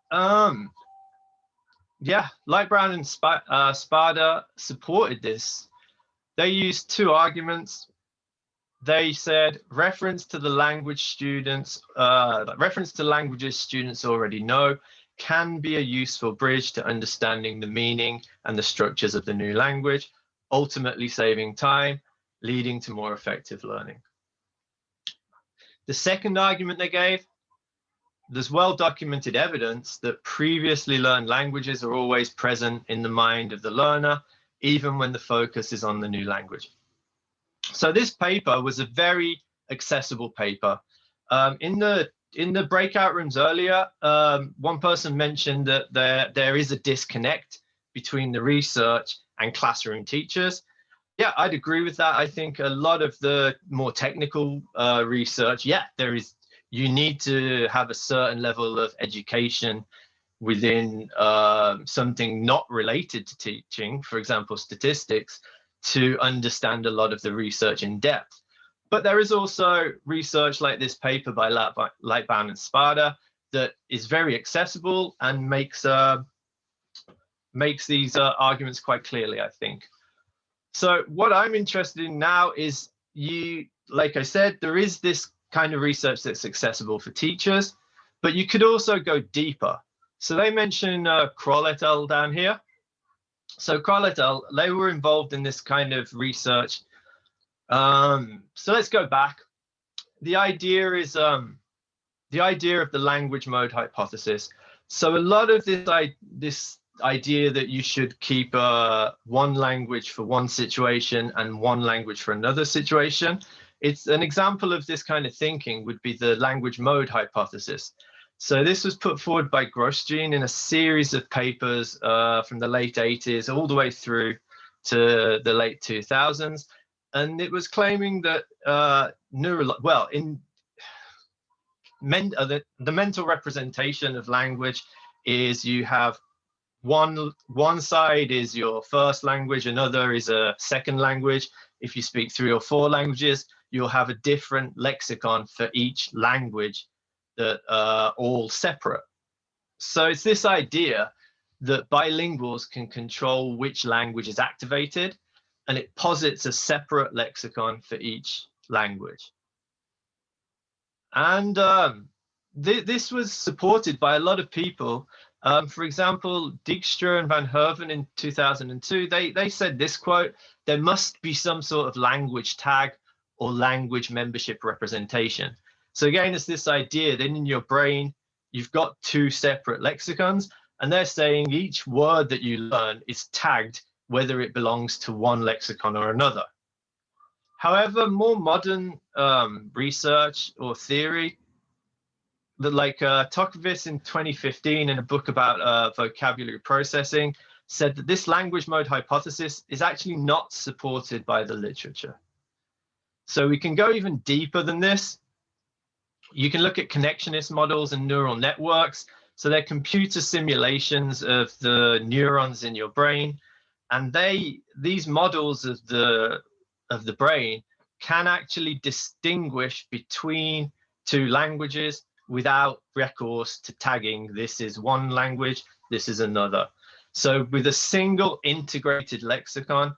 yeah, Light Brown and Spada supported this. They used two arguments. They said reference to the language reference to languages students already know can be a useful bridge to understanding the meaning and the structures of the new language, ultimately saving time, leading to more effective learning. The second argument they gave: there's well-documented evidence that previously learned languages are always present in the mind of the learner, even when the focus is on the new language. So this paper was a very accessible paper. In the breakout rooms earlier, one person mentioned that there is a disconnect between the research and classroom teachers. Yeah, I'd agree with that. I think a lot of the more technical research, you need to have a certain level of education within something not related to teaching, for example, statistics, to understand a lot of the research in depth. But there is also research like this paper by Lightbound and Spada that is very accessible and makes these arguments quite clearly, I think. So what I'm interested in now is, like I said, there is this kind of research that's accessible for teachers, but you could also go deeper. So they mention Kroll et al. Down here. So Kroll et al., they were involved in this kind of research. So let's go back. The idea is the idea of the language mode hypothesis. So a lot of this idea that you should keep one language for one situation and one language for another situation. It's an example of this kind of thinking would be the language mode hypothesis. So this was put forward by Grosjean in a series of papers from the late 80s all the way through to the late 2000s. And it was claiming that the mental representation of language is you have one side is your first language, another is a second language. If you speak 3 or 4 languages, you'll have a different lexicon for each language that are all separate. So it's this idea that bilinguals can control which language is activated, and it posits a separate lexicon for each language. And this was supported by a lot of people. For example, Dijkstra and Van Herven in 2002, they said this quote: there must be some sort of language tag or language membership representation. So again, it's this idea that in your brain, you've got 2 separate lexicons, and they're saying each word that you learn is tagged whether it belongs to one lexicon or another. However, more modern research or theory, that like Tocqueville in 2015 in a book about vocabulary processing said that this language mode hypothesis is actually not supported by the literature. So we can go even deeper than this. You can look at connectionist models and neural networks. So they're computer simulations of the neurons in your brain. And these models of the brain can actually distinguish between 2 languages without recourse to tagging. This is one language, this is another. So with a single integrated lexicon,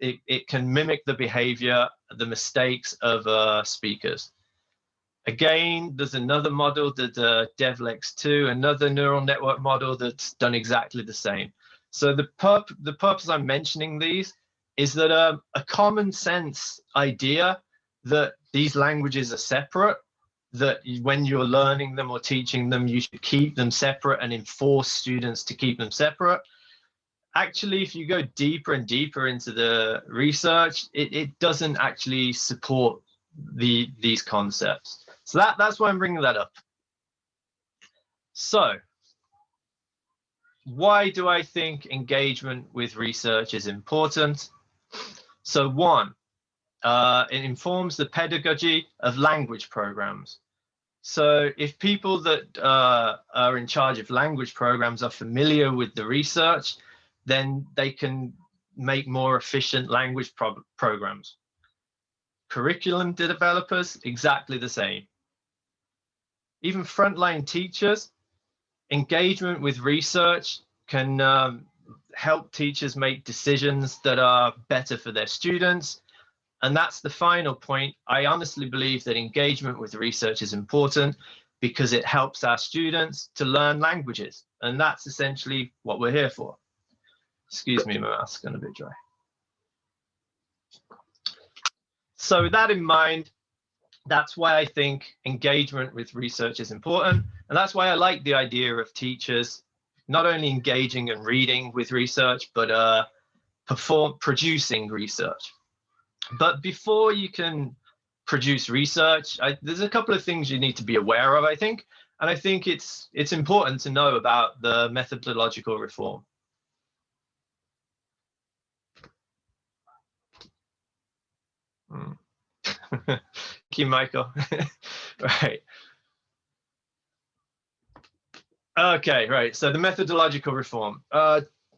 it can mimic the behavior, the mistakes of speakers. Again, there's another model, the DevLex2, another neural network model that's done exactly the same. So the purpose I'm mentioning these is that a common sense idea that these languages are separate, that when you're learning them or teaching them, you should keep them separate and enforce students to keep them separate. Actually, if you go deeper and deeper into the research, it doesn't actually support these concepts. So that's why I'm bringing that up. So why do I think engagement with research is important? So one, it informs the pedagogy of language programs. So if people that are in charge of language programs are familiar with the research, then they can make more efficient language programs. Curriculum developers, exactly the same. Even frontline teachers, engagement with research can help teachers make decisions that are better for their students. And that's the final point. I honestly believe that engagement with research is important because it helps our students to learn languages. And that's essentially what we're here for. Excuse me, my mouth's gonna be dry. So with that in mind, that's why I think engagement with research is important. And that's why I like the idea of teachers not only engaging and reading with research, but producing research. But before you can produce research, there's a couple of things you need to be aware of, I think. And I think it's important to know about the methodological reform. Thank you, Michael. Right. Okay, right. So the methodological reform.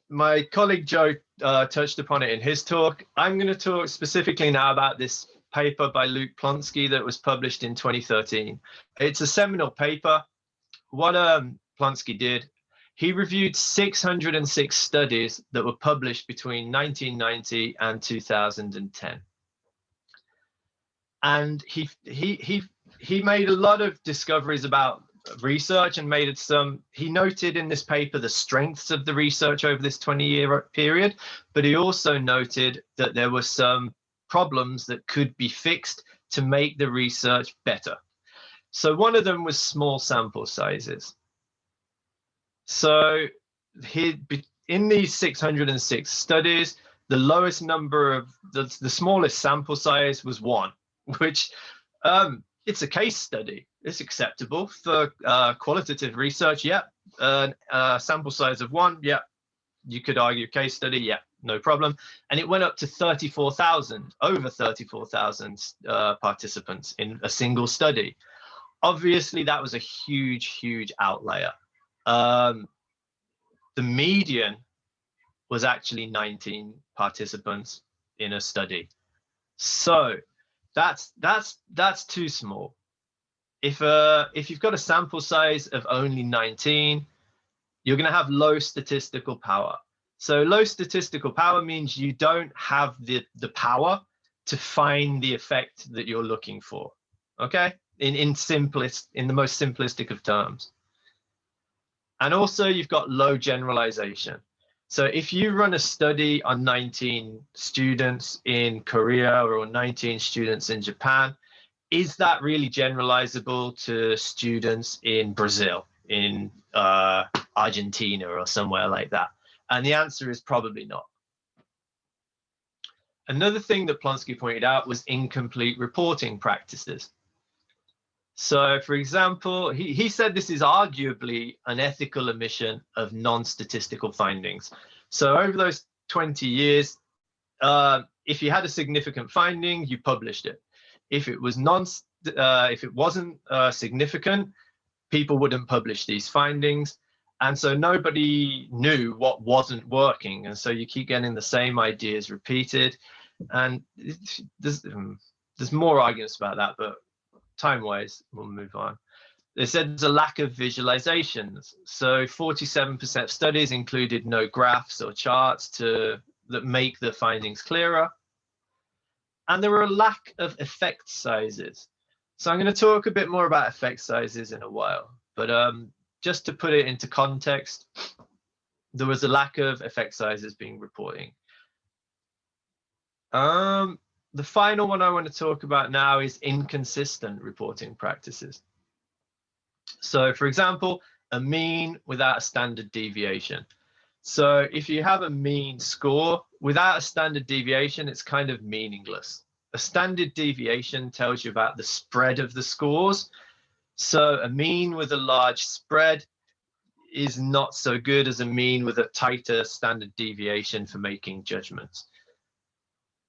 My colleague Joe touched upon it in his talk. I'm going to talk specifically now about this paper by Luke Plonsky that was published in 2013. It's a seminal paper. What Plonsky did, he reviewed 606 studies that were published between 1990 and 2010. And he made a lot of discoveries about research and he noted in this paper the strengths of the research over this 20-year period, but he also noted that there were some problems that could be fixed to make the research better. So one of them was small sample sizes. So in these 606 studies, the lowest number of the smallest sample size was 1, which it's a case study. It's acceptable for qualitative research. Yeah, sample size of 1. Yeah, you could argue case study. Yeah, no problem. And it went up to 34,000, over 34,000 participants in a single study. Obviously, that was a huge outlier. The median was actually 19 participants in a study. So that's too small. If you've got a sample size of only 19, you're going to have low statistical power. So low statistical power means you don't have the power to find the effect that you're looking for. Okay, in the most simplistic of terms. And also you've got low generalization. So if you run a study on 19 students in Korea or 19 students in Japan, is that really generalizable to students in Brazil, in Argentina or somewhere like that? And the answer is probably not. Another thing that Plonsky pointed out was incomplete reporting practices. So for example, he said this is arguably an ethical omission of non-statistical findings. So over those 20 years, if you had a significant finding, you published it. If it wasn't significant, people wouldn't publish these findings. And so nobody knew what wasn't working. And so you keep getting the same ideas repeated. And there's more arguments about that, but time-wise, we'll move on. They said there's a lack of visualizations. So 47% of studies included no graphs or charts that make the findings clearer. And there were a lack of effect sizes. So I'm going to talk a bit more about effect sizes in a while, but just to put it into context, there was a lack of effect sizes being reporting. The final one I want to talk about now is inconsistent reporting practices. So for example, a mean without a standard deviation. So if you have a mean score without a standard deviation, it's kind of meaningless. A standard deviation tells you about the spread of the scores. So a mean with a large spread is not so good as a mean with a tighter standard deviation for making judgments.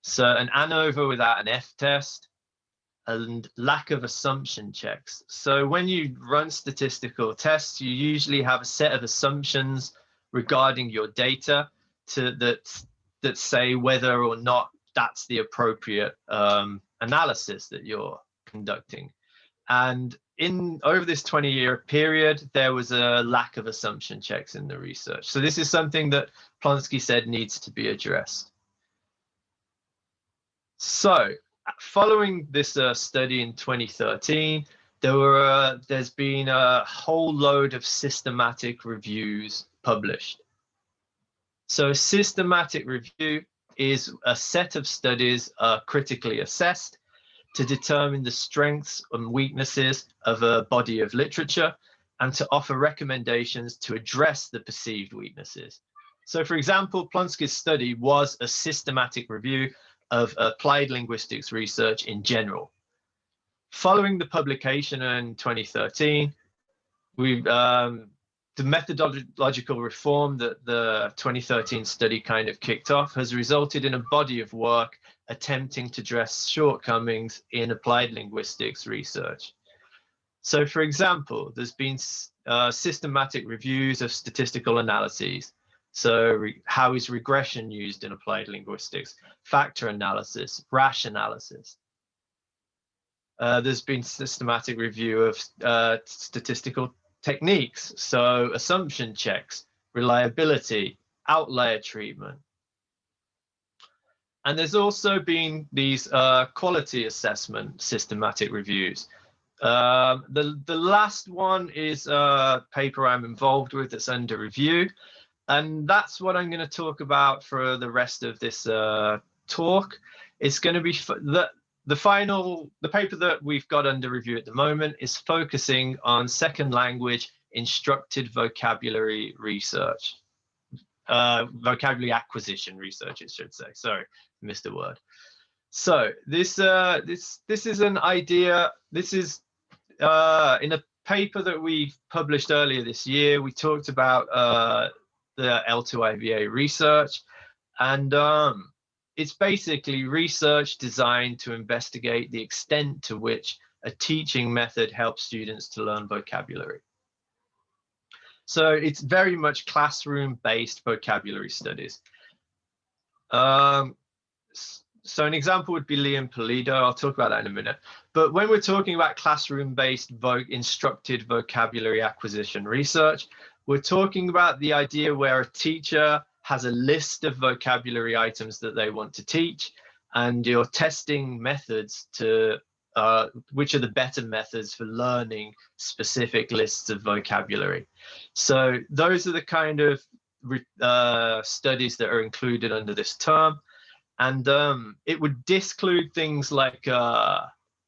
So an ANOVA without an F-test and lack of assumption checks. So when you run statistical tests, you usually have a set of assumptions regarding your data that say whether or not that's the appropriate analysis that you're conducting. And over this 20-year period, there was a lack of assumption checks in the research. So this is something that Plonsky said needs to be addressed. So following this study in 2013, there's been a whole load of systematic reviews published. So a systematic review is a set of studies critically assessed to determine the strengths and weaknesses of a body of literature and to offer recommendations to address the perceived weaknesses. So for example, Plonsky's study was a systematic review of applied linguistics research in general. Following the publication in 2013, the methodological reform that the 2013 study kind of kicked off has resulted in a body of work attempting to address shortcomings in applied linguistics research. So for example, there's been systematic reviews of statistical analyses. So how is regression used in applied linguistics? Factor analysis, rash analysis. There's been systematic review of statistical techniques, so assumption checks, reliability, outlier treatment. And there's also been these quality assessment systematic reviews. The last one is a paper I'm involved with that's under review. And that's what I'm going to talk about for the rest of this talk. It's going to be the paper that we've got under review at the moment is focusing on second language instructed vocabulary research, vocabulary acquisition research, it should say. Sorry, missed a word. So this is an idea. This is in a paper that we published earlier this year. We talked about the L2IVA research, and it's basically research designed to investigate the extent to which a teaching method helps students to learn vocabulary. So it's very much classroom-based vocabulary studies. So an example would be Liam Pulido. I'll talk about that in a minute. But when we're talking about classroom-based instructed vocabulary acquisition research, we're talking about the idea where a teacher has a list of vocabulary items that they want to teach, and you're testing methods to which are the better methods for learning specific lists of vocabulary. So those are the kind of studies that are included under this term. And it would disclude things like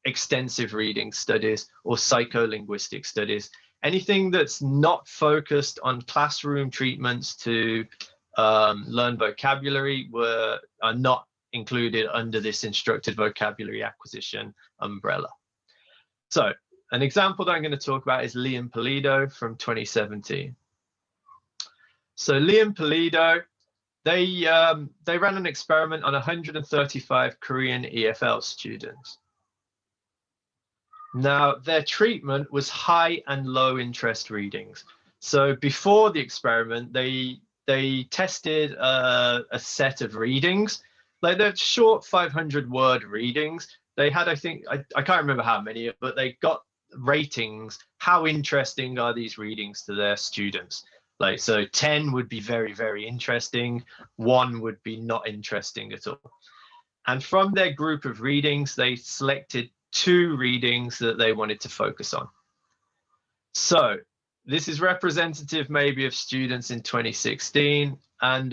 extensive reading studies or psycholinguistic studies. Anything that's not focused on classroom treatments to learn vocabulary are not included under this instructed vocabulary acquisition umbrella. So an example that I'm going to talk about is Liam Pulido from 2017. So Liam Pulido, they ran an experiment on 135 Korean EFL students. Now, their treatment was high and low interest readings. So before the experiment, they tested a set of readings, like they're short 500-word readings. They had, I think, I can't remember how many, but they got ratings, how interesting are these readings to their students? Like, so 10 would be very, very interesting. 1 would be not interesting at all. And from their group of readings, they selected 2 readings that they wanted to focus on. So this is representative maybe of students in 2016. And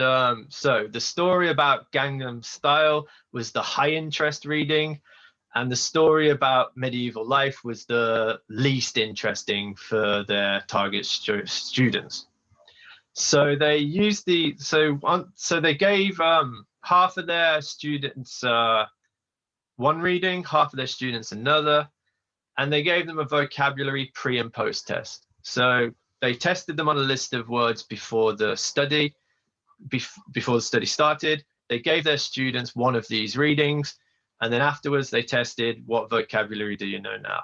so the story about Gangnam Style was the high interest reading, and the story about medieval life was the least interesting for their target students. So they used so they gave half of their students one reading, half of their students another, and they gave them a vocabulary pre and post test. So they tested them on a list of words before the study, before the study started. They gave their students one of these readings, and then afterwards they tested, what vocabulary do you know now?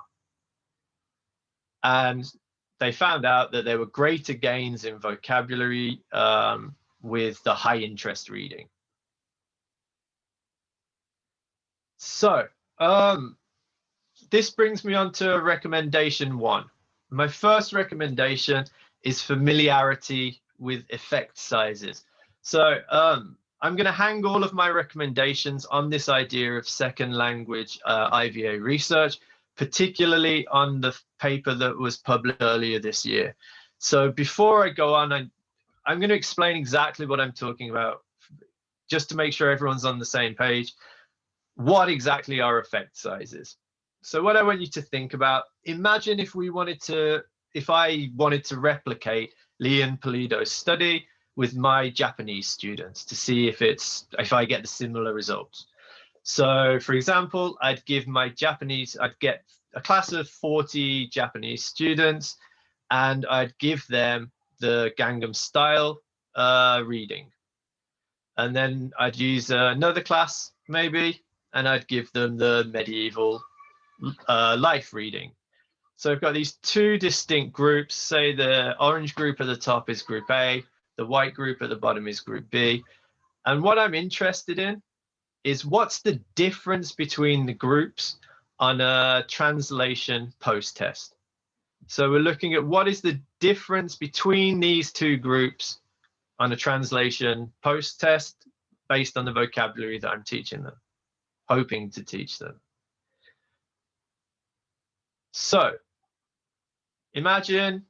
And they found out that there were greater gains in vocabulary with the high interest reading. So this brings me on to recommendation 1. My first recommendation is familiarity with effect sizes. So I'm going to hang all of my recommendations on this idea of second language IVA research, particularly on the paper that was published earlier this year. So before I go on, I'm going to explain exactly what I'm talking about, just to make sure everyone's on the same page. What exactly are effect sizes? So what I want you to think about, imagine if I wanted to replicate Leon Pulido's study with my Japanese students to see if I get the similar results. So for example, I'd get a class of 40 Japanese students, and I'd give them the Gangnam Style reading. And then I'd use another class maybe, and I'd give them the medieval life reading. So I've got these 2 distinct groups. Say the orange group at the top is group A, the white group at the bottom is group B. And what I'm interested in is what's the difference between the groups on a translation post-test. So we're looking at what is the difference between these 2 groups on a translation post-test based on the vocabulary that I'm teaching them, hoping to teach them. So imagine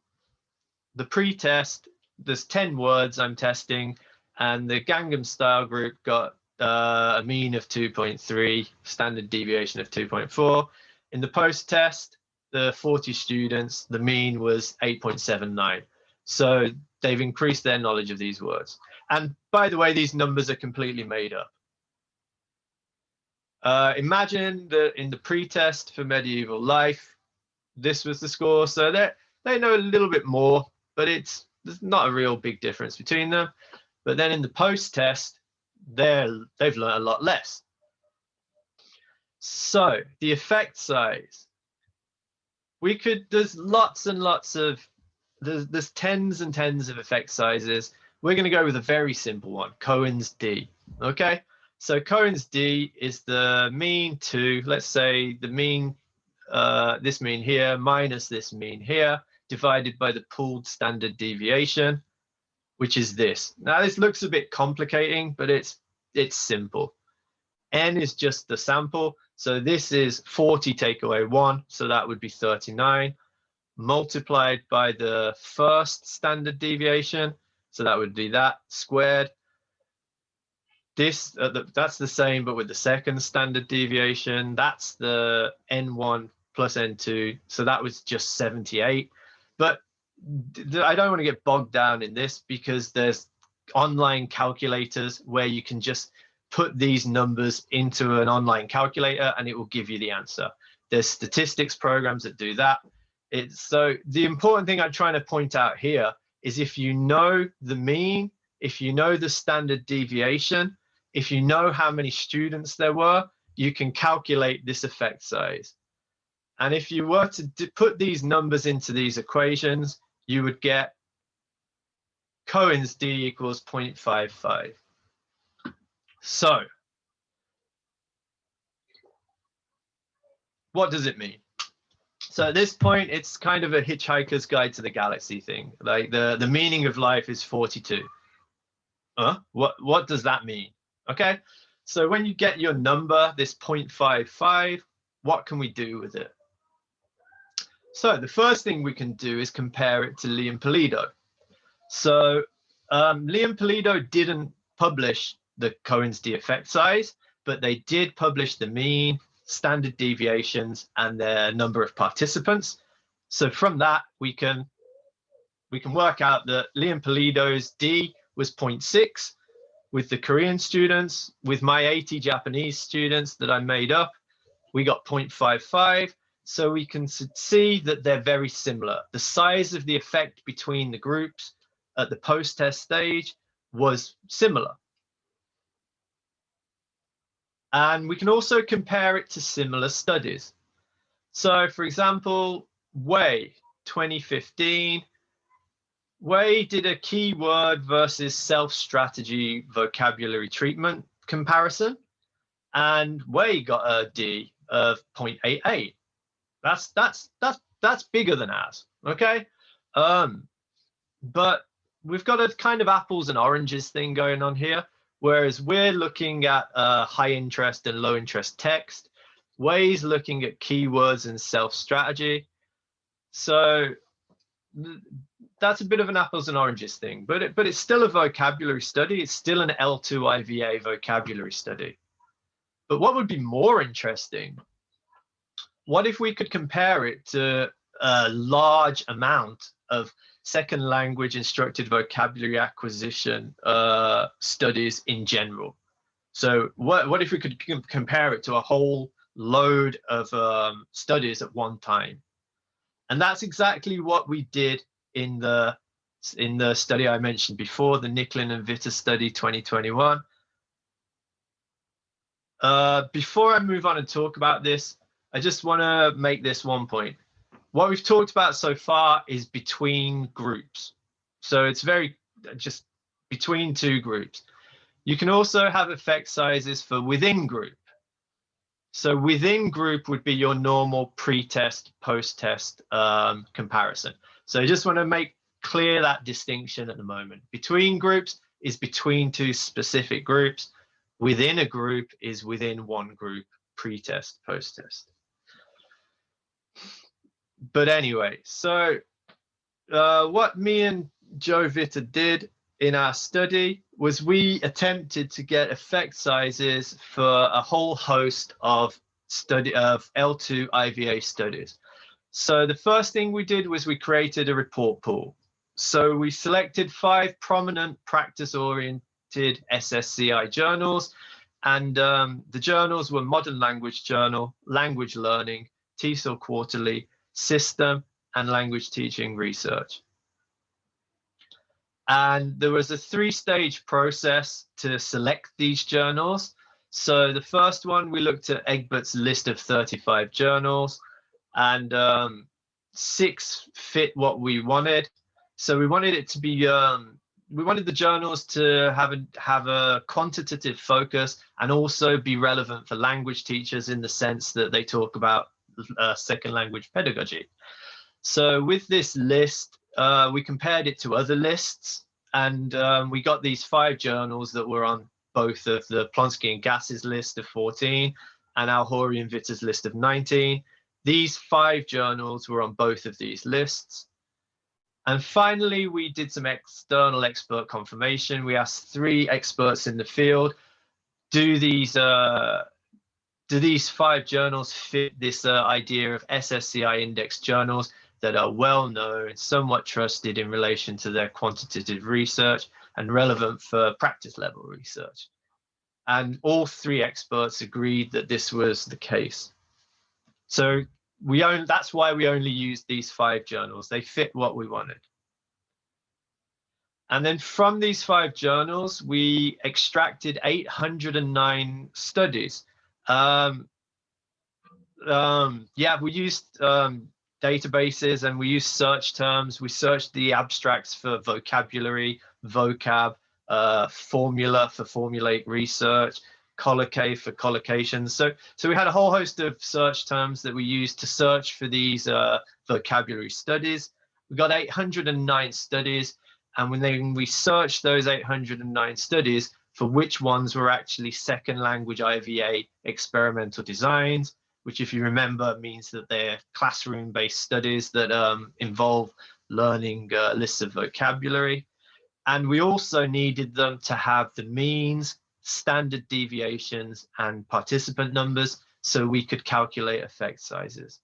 the pre-test, there's 10 words I'm testing, and the Gangnam Style group got a mean of 2.3, standard deviation of 2.4. In the post-test, the 40 students, the mean was 8.79. So they've increased their knowledge of these words. And by the way, these numbers are completely made up. Imagine that in the pre-test for medieval life, this was the score. So they know a little bit more, but there's not a real big difference between them. But then in the post-test, they've learned a lot less. So the effect size, there's lots and lots of, there's tens and tens of effect sizes. We're going to go with a very simple one, Cohen's D. Okay, so Cohen's D is the mean to, let's say the mean, this mean here minus this mean here, divided by the pooled standard deviation, which is this. Now this looks a bit complicating, but it's simple. N is just the sample. So this is 40 take away 1, so that would be 39, multiplied by the first standard deviation, so that would be that squared. This that's the same, but with the second standard deviation, that's the N1 plus N2, so that was just 78. But I don't want to get bogged down in this, because there's online calculators where you can just put these numbers into an online calculator and it will give you the answer. There's statistics programs that do that. So the important thing I'm trying to point out here is, if you know the mean, if you know the standard deviation, if you know how many students there were, you can calculate this effect size. And if you were to put these numbers into these equations, you would get Cohen's D equals 0.55. So what does it mean? So at this point, it's kind of a Hitchhiker's Guide to the Galaxy thing. Like the meaning of life is 42. What does that mean? Okay, so when you get your number, this 0.55, what can we do with it? So the first thing we can do is compare it to Lee and Pulido. So Lee and Pulido didn't publish the Cohen's d effect size, but they did publish the mean, standard deviations, and their number of participants. So from that, we can work out that Lee and Pulido's D was 0.6 with the Korean students. With my 80 Japanese students that I made up, we got 0.55. So we can see that they're very similar. The size of the effect between the groups at the post-test stage was similar. And we can also compare it to similar studies. So for example, Wei, 2015, Wei did a keyword versus self-strategy vocabulary treatment comparison, and Wei got a D of 0.88. That's bigger than ours, okay? But we've got a kind of apples and oranges thing going on here. Whereas we're looking at high interest and low interest text, Wei's looking at keywords and self-strategy. So that's a bit of an apples and oranges thing, but it's still a vocabulary study. It's still an L2 IVA vocabulary study. But what would be more interesting? What if we could compare it to a large amount of second language instructed vocabulary acquisition studies in general? So what if we could compare it to a whole load of studies at one time? And that's exactly what we did in the study I mentioned before, the Nicklin and Vitta study 2021. Before I move on and talk about this, I just want to make this one point. What we've talked about so far is between groups. So it's very just between two groups. You can also have effect sizes for within group. So within group would be your normal pre-test, post-test comparison. So I just want to make clear that distinction at the moment. Between groups is between two specific groups. Within a group is within one group, pre-test, post-test. But anyway, so what me and Joe Vitta did in our study was we attempted to get effect sizes for a whole host of L2 IVA studies. So the first thing we did was we created a report pool. So we selected 5 prominent practice-oriented SSCI journals, and the journals were Modern Language Journal, Language Learning, Tesol Quarterly, System, and Language Teaching Research. And there was a 3-stage process to select these journals. So the first one, we looked at Egbert's list of 35 journals, and 6 fit what we wanted. So we wanted it to be, we wanted the journals to have a quantitative focus and also be relevant for language teachers in the sense that they talk about second language pedagogy. So with this list, we compared it to other lists, and we got these 5 journals that were on both of the Plonsky and Gass's list of 14 and Alhori and Vitta's list of 19. These 5 journals were on both of these lists. And finally, we did some external expert confirmation. We asked 3 experts in the field, do these 5 journals fit this idea of SSCI index journals that are well known, somewhat trusted in relation to their quantitative research and relevant for practice level research? And all 3 experts agreed that this was the case. So that's why we only used these 5 journals. They fit what we wanted. And then from these 5 journals, we extracted 809 studies. We used databases and we used search terms. We searched the abstracts for vocabulary, vocab, formula for formulate research. colloque for collocations. So we had a whole host of search terms that we used to search for these vocabulary studies. We got 809 studies, and when we searched those 809 studies for which ones were actually second language IVA experimental designs, which, if you remember, means that they're classroom-based studies that involve learning lists of vocabulary. And we also needed them to have the means, standard deviations, and participant numbers so we could calculate effect sizes.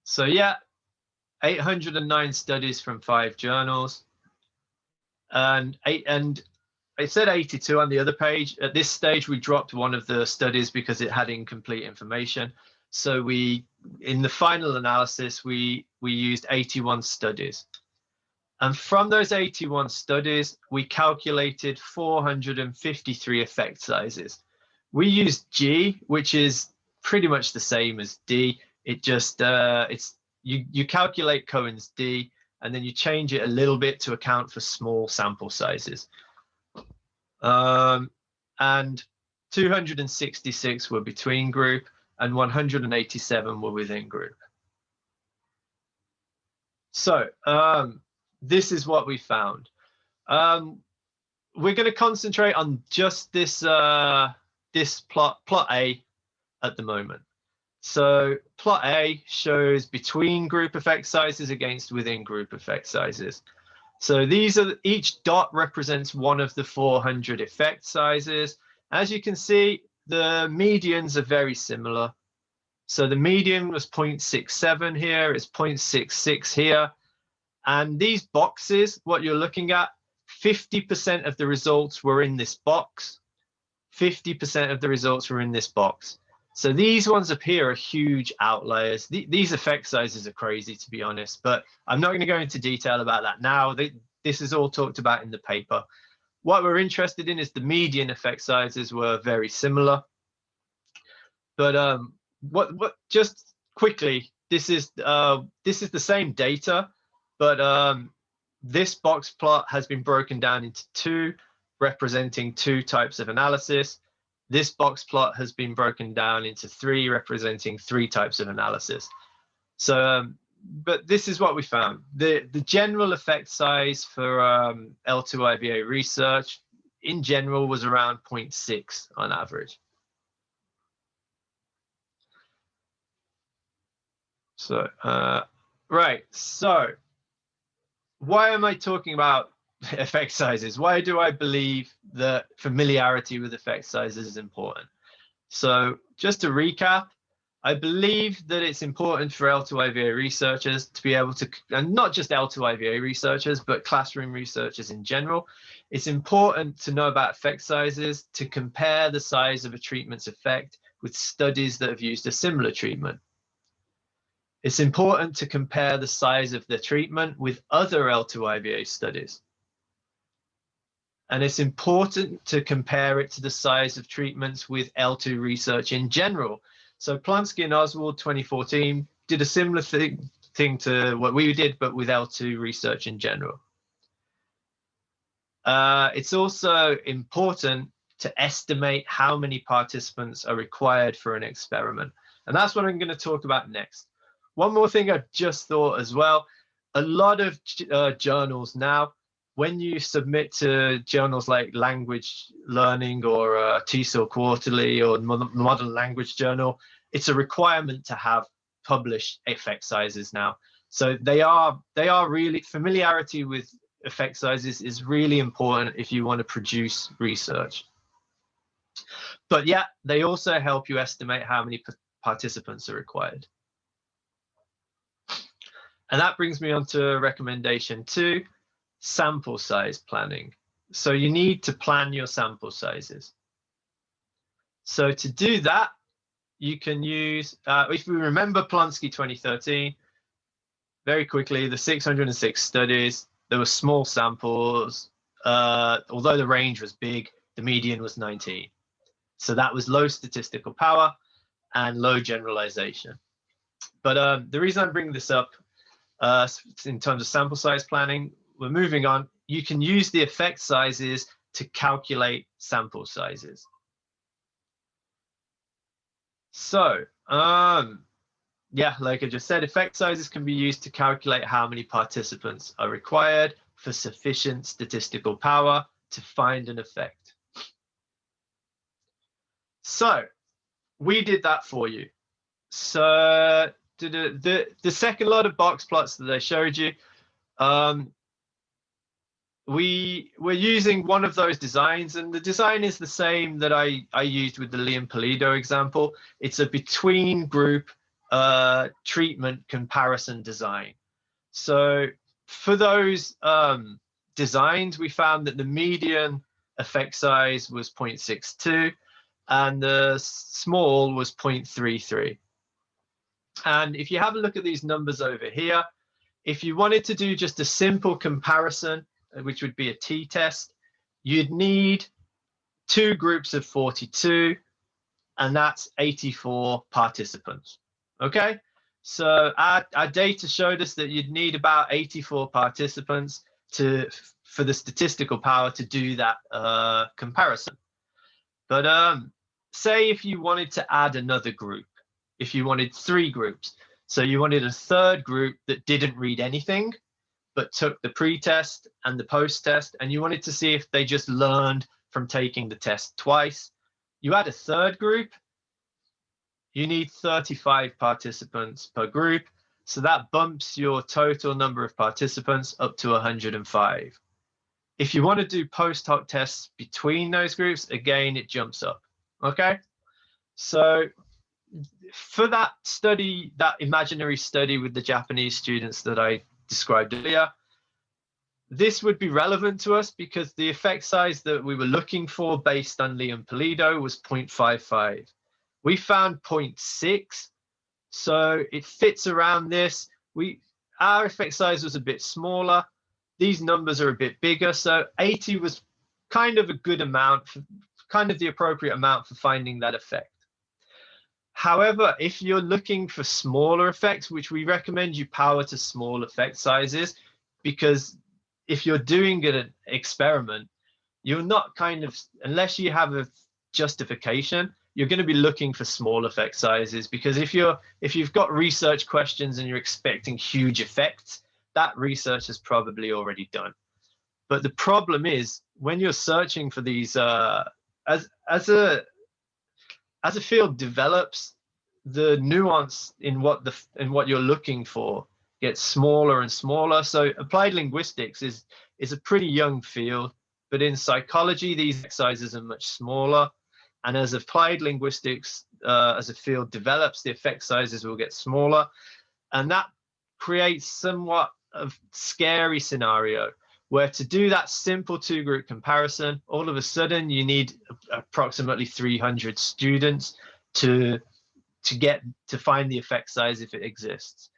So yeah, 809 studies from 5 journals. And it said 82 on the other page. At this stage, we dropped one of the studies because it had incomplete information. So in the final analysis, we used 81 studies. And from those 81 studies, we calculated 453 effect sizes. We used G, which is pretty much the same as D. It just, you calculate Cohen's D, and then you change it a little bit to account for small sample sizes. And 266 were between group, and 187 were within group. So this is what we found. We're going to concentrate on just this this plot A at the moment. So plot A shows between group effect sizes against within group effect sizes. So these are, each dot represents one of the 400 effect sizes. As you can see, the medians are very similar. So the median was 0.67 here, it's 0.66 here. And these boxes, what you're looking at, 50% of the results were in this box. 50% of the results were in this box. So these ones up here are huge outliers. These effect sizes are crazy, to be honest, but I'm not going to go into detail about that now. This is all talked about in the paper. What we're interested in is the median effect sizes were very similar. But just quickly, this is the same data, but this box plot has been broken down into 2, representing 2 types of analysis. This box plot has been broken down into 3, representing 3 types of analysis. So, but this is what we found. The general effect size for L2 IVA research in general was around 0.6 on average. So, right, so why am I talking about effect sizes? Why do I believe that familiarity with effect sizes is important? So just to recap, I believe that it's important for L2 IVA researchers to be able to, and not just L2 IVA researchers, but classroom researchers in general, it's important to know about effect sizes to compare the size of a treatment's effect with studies that have used a similar treatment. It's important to compare the size of the treatment with other L2 IVA studies. And it's important to compare it to the size of treatments with L2 research in general. So Plonsky and Oswald 2014 did a similar thing to what we did, but with L2 research in general. It's also important to estimate how many participants are required for an experiment. And that's what I'm going to talk about next. One more thing I just thought as well, a lot of journals now, when you submit to journals like Language Learning or Tesol Quarterly or Modern Language Journal, it's a requirement to have published effect sizes now. So they are really, familiarity with effect sizes is really important if you want to produce research. But yeah, they also help you estimate how many participants are required. And that brings me on to recommendation 2. Sample size planning. So you need to plan your sample sizes. So to do that, you can use, if we remember Plonsky 2013, very quickly, the 606 studies, there were small samples. Although the range was big, the median was 19. So that was low statistical power and low generalization. But the reason I'm bringing this up in terms of sample size planning, we're moving on. You can use the effect sizes to calculate sample sizes. So, yeah, like I just said, effect sizes can be used to calculate how many participants are required for sufficient statistical power to find an effect. So we did that for you. So the second lot of box plots that I showed you, we were using one of those designs, and the design is the same that I used with the Liam-Pulido example. It's a between group treatment comparison design. So for those designs, we found that the median effect size was 0.62 and the small was 0.33. And if you have a look at these numbers over here, if you wanted to do just a simple comparison, which would be a t-test, you'd need 2 groups of 42, and that's 84 participants. Okay, so our data showed us that you'd need about 84 participants for the statistical power to do that comparison. But say if you wanted to add another group, if you wanted 3 groups, so you wanted a third group that didn't read anything, but took the pre-test and the post-test, and you wanted to see if they just learned from taking the test twice. You add a third group, you need 35 participants per group, so that bumps your total number of participants up to 105. If you want to do post hoc tests between those groups, again, it jumps up, okay? So for that study, that imaginary study with the Japanese students that I described earlier, this would be relevant to us because the effect size that we were looking for based on Liam-Pulido was 0.55. We found 0.6, so it fits around this. Our effect size was a bit smaller. These numbers are a bit bigger, so 80 was kind of a good amount, kind of the appropriate amount for finding that effect. However, if you're looking for smaller effects, which we recommend you power to small effect sizes, because if you're doing an experiment, you're not kind of, unless you have a justification, you're going to be looking for small effect sizes, because if you've got research questions and you're expecting huge effects, that research is probably already done. But the problem is when you're searching for these, as a field develops, the nuance in what you're looking for gets smaller and smaller. So applied linguistics is a pretty young field, but in psychology, these sizes are much smaller. And as applied linguistics as a field develops, the effect sizes will get smaller. And that creates somewhat of scary scenario where to do that simple 2-group comparison, all of a sudden you need approximately 300 students to find the effect size if it exists.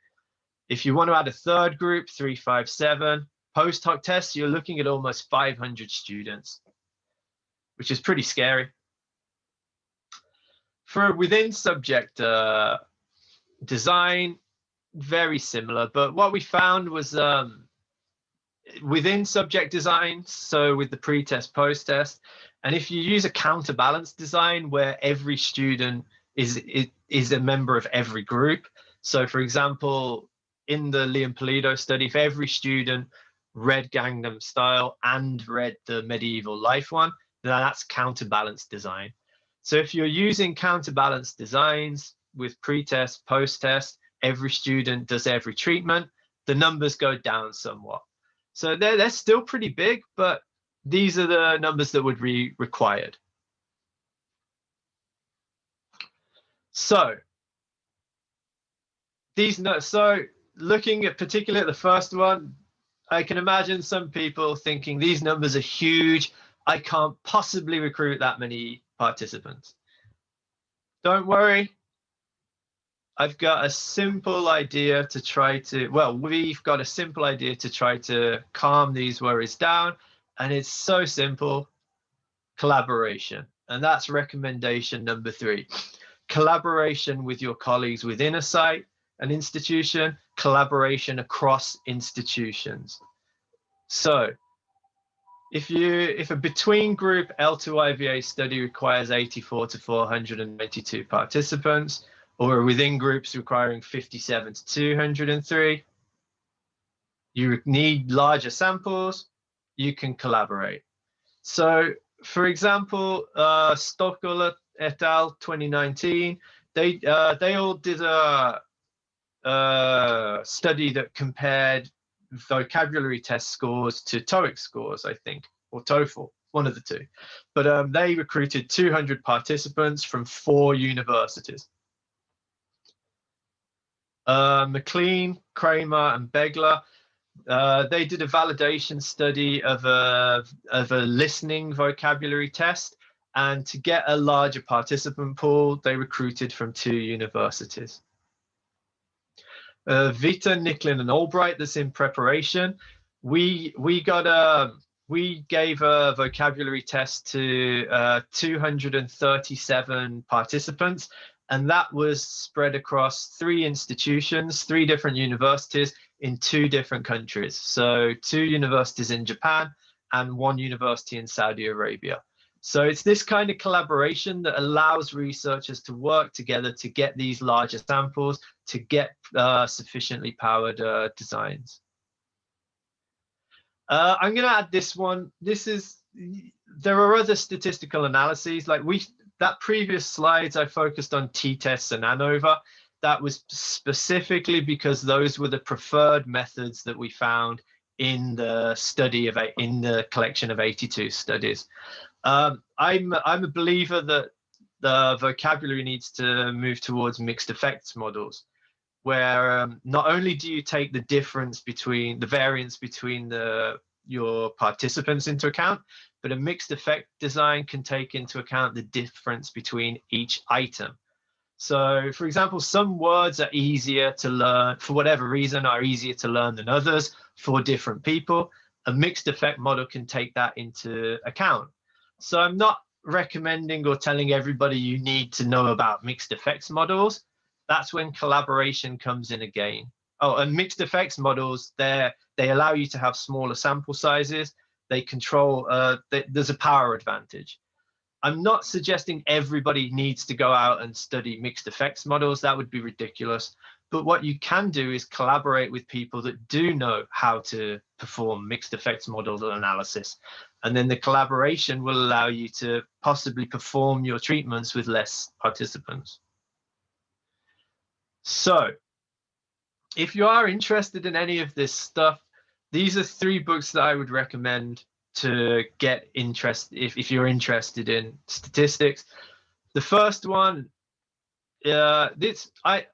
If you want to add a third group, 357, post hoc tests, you're looking at almost 500 students, which is pretty scary. For within subject design, very similar, but what we found was within subject design, so with the pre-test, post-test, and if you use a counterbalance design where every student is a member of every group, so for example, in the Liam-Pulido study, if every student read Gangnam Style and read the Medieval Life one, then that's counterbalance design. So if you're using counterbalance designs with pre-test, post-test, every student does every treatment, the numbers go down somewhat. So they're still pretty big, but these are the numbers that would be required. So looking at particularly at the first one, I can imagine some people thinking these numbers are huge. I can't possibly recruit that many participants. Don't worry. I've got a simple idea to try to, well, we've got a simple idea to try to calm these worries down. And it's so simple, collaboration. And that's recommendation number 3. Collaboration with your colleagues within a site, an institution, collaboration across institutions. So if a between group L2IVA study requires 84 to 492 participants, or within groups requiring 57 to 203, you need larger samples, you can collaborate. So, for example, Stockel et al. 2019, they all did a study that compared vocabulary test scores to TOEIC scores, I think, or TOEFL, one of the two. But they recruited 200 participants from 4 universities. McLean, Kramer, and Begler, they did a validation study of a listening vocabulary test, and to get a larger participant pool, they recruited from 2 universities. Vitta, Nicklin, and Albright, that's in preparation. We gave a vocabulary test to 237 participants, and that was spread across 3 institutions, 3 different universities in 2 different countries. So 2 universities in Japan and 1 university in Saudi Arabia. So it's this kind of collaboration that allows researchers to work together to get these larger samples, to get sufficiently powered designs. I'm going to add this one. There are other statistical analyses. Like that previous slides, I focused on t-tests and ANOVA. That was specifically because those were the preferred methods that we found in the study in the collection of 82 studies. I'm a believer that the vocabulary needs to move towards mixed effects models, where not only do you take the difference between the variance between your participants into account, but a mixed effect design can take into account the difference between each item. So, for example, some words are easier to learn, for whatever reason, are easier to learn than others for different people. A mixed effect model can take that into account. So I'm not recommending or telling everybody you need to know about mixed effects models. That's when collaboration comes in again. Oh, and mixed effects models, they allow you to have smaller sample sizes. They control, there's a power advantage. I'm not suggesting everybody needs to go out and study mixed effects models. That would be ridiculous. But what you can do is collaborate with people that do know how to perform mixed effects model analysis. And then the collaboration will allow you to possibly perform your treatments with less participants. So if you are interested in any of this stuff, these are 3 books that I would recommend to get interest if you're interested in statistics. The first one, let's start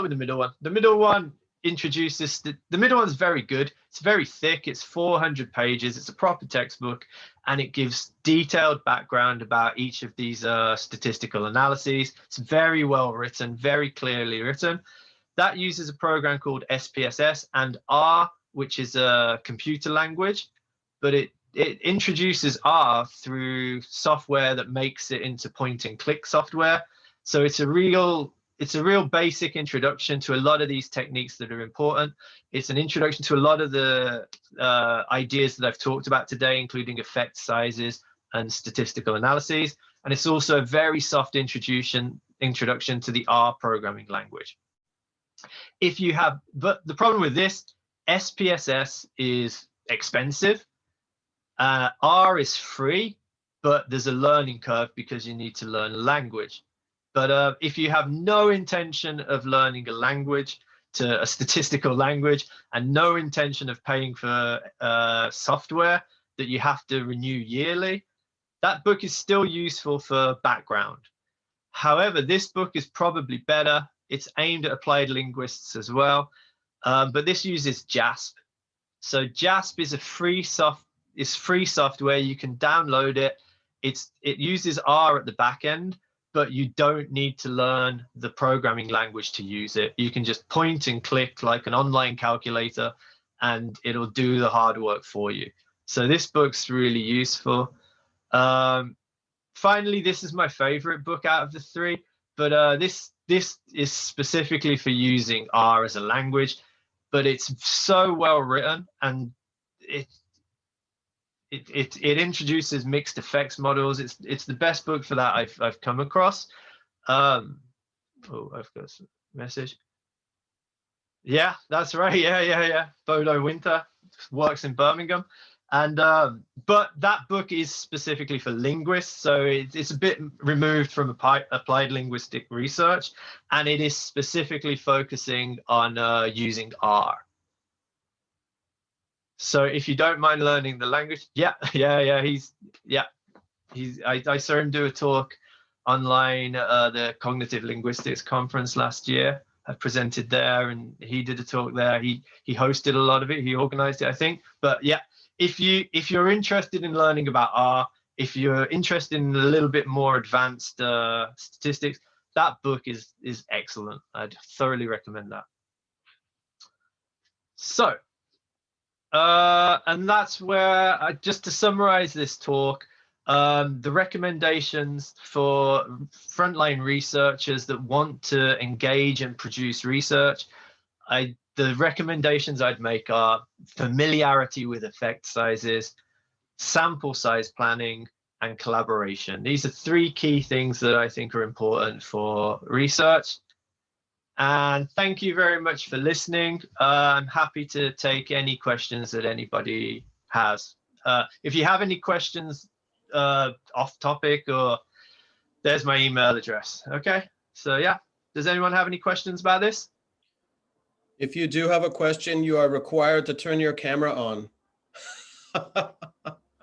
with the middle one. The middle one introduces, the middle one's very good. It's very thick. It's 400 pages. It's a proper textbook, and it gives detailed background about each of these statistical analyses. It's very well written, very clearly written. That uses a program called SPSS and R, which is a computer language, but it introduces R through software that makes it into point and click software. So it's a real basic introduction to a lot of these techniques that are important. It's an introduction to a lot of the ideas that I've talked about today, including effect sizes and statistical analyses. And it's also a very soft introduction to the R programming language. But the problem with this, SPSS is expensive. R is free, but there's a learning curve because you need to learn a language. But if you have no intention of learning a language, a statistical language, and no intention of paying for software that you have to renew yearly, that book is still useful for background. However, this book is probably better. It's aimed at applied linguists as well, but this uses JASP. So JASP is free software. You can download it. It uses R at the back end, but you don't need to learn the programming language to use it. You can just point and click like an online calculator, and it'll do the hard work for you. So this book's really useful. Finally, this is my favorite book out of the 3, but this is specifically for using R as a language, but it's so well written, and it introduces mixed effects models. It's the best book for that I've come across. Oh, I've got a message. Yeah, that's right. Yeah. Bodo Winter works in Birmingham. And but that book is specifically for linguists, so it's a bit removed from applied linguistic research, and it is specifically focusing on using R. So if you don't mind learning the language, I saw him do a talk online at the Cognitive Linguistics Conference last year. I presented there, and he did a talk there. He hosted a lot of it. He organized it, I think. But yeah, if you're interested in learning about R, if you're interested in a little bit more advanced statistics, that book is excellent. I'd thoroughly recommend that. So, and that's where, just to summarize this talk, the recommendations for frontline researchers that want to engage and produce research, the recommendations I'd make are familiarity with effect sizes, sample size planning, and collaboration. These are 3 key things that I think are important for research. And thank you very much for listening. I'm happy to take any questions that anybody has. If you have any questions off topic, or there's my email address. Okay, so yeah, does anyone have any questions about this? If you do have a question, you are required to turn your camera on.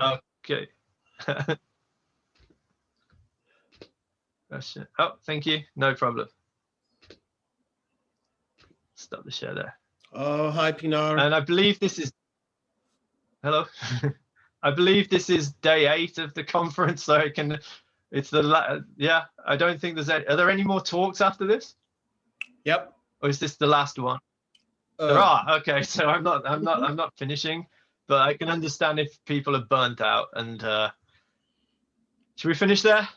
Okay. Question. Oh, thank you. No problem. Stop the share there. Oh, hi, Pinar. And I believe this is, hello. I believe this is day 8 of the conference, so I can, it's the, yeah, I don't think there's any, are there any more talks after this? Yep. Or is this the last one? There are. Okay, so I'm not finishing, but I can understand if people are burnt out. And should we finish there?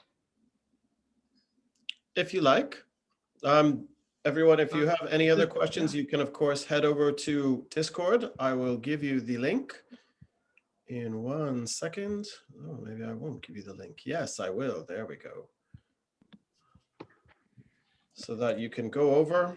If you like. Everyone, if you have any other questions, you can, of course, head over to Discord. I will give you the link in 1 second. Oh, maybe I won't give you the link. Yes, I will. There we go. So that you can go over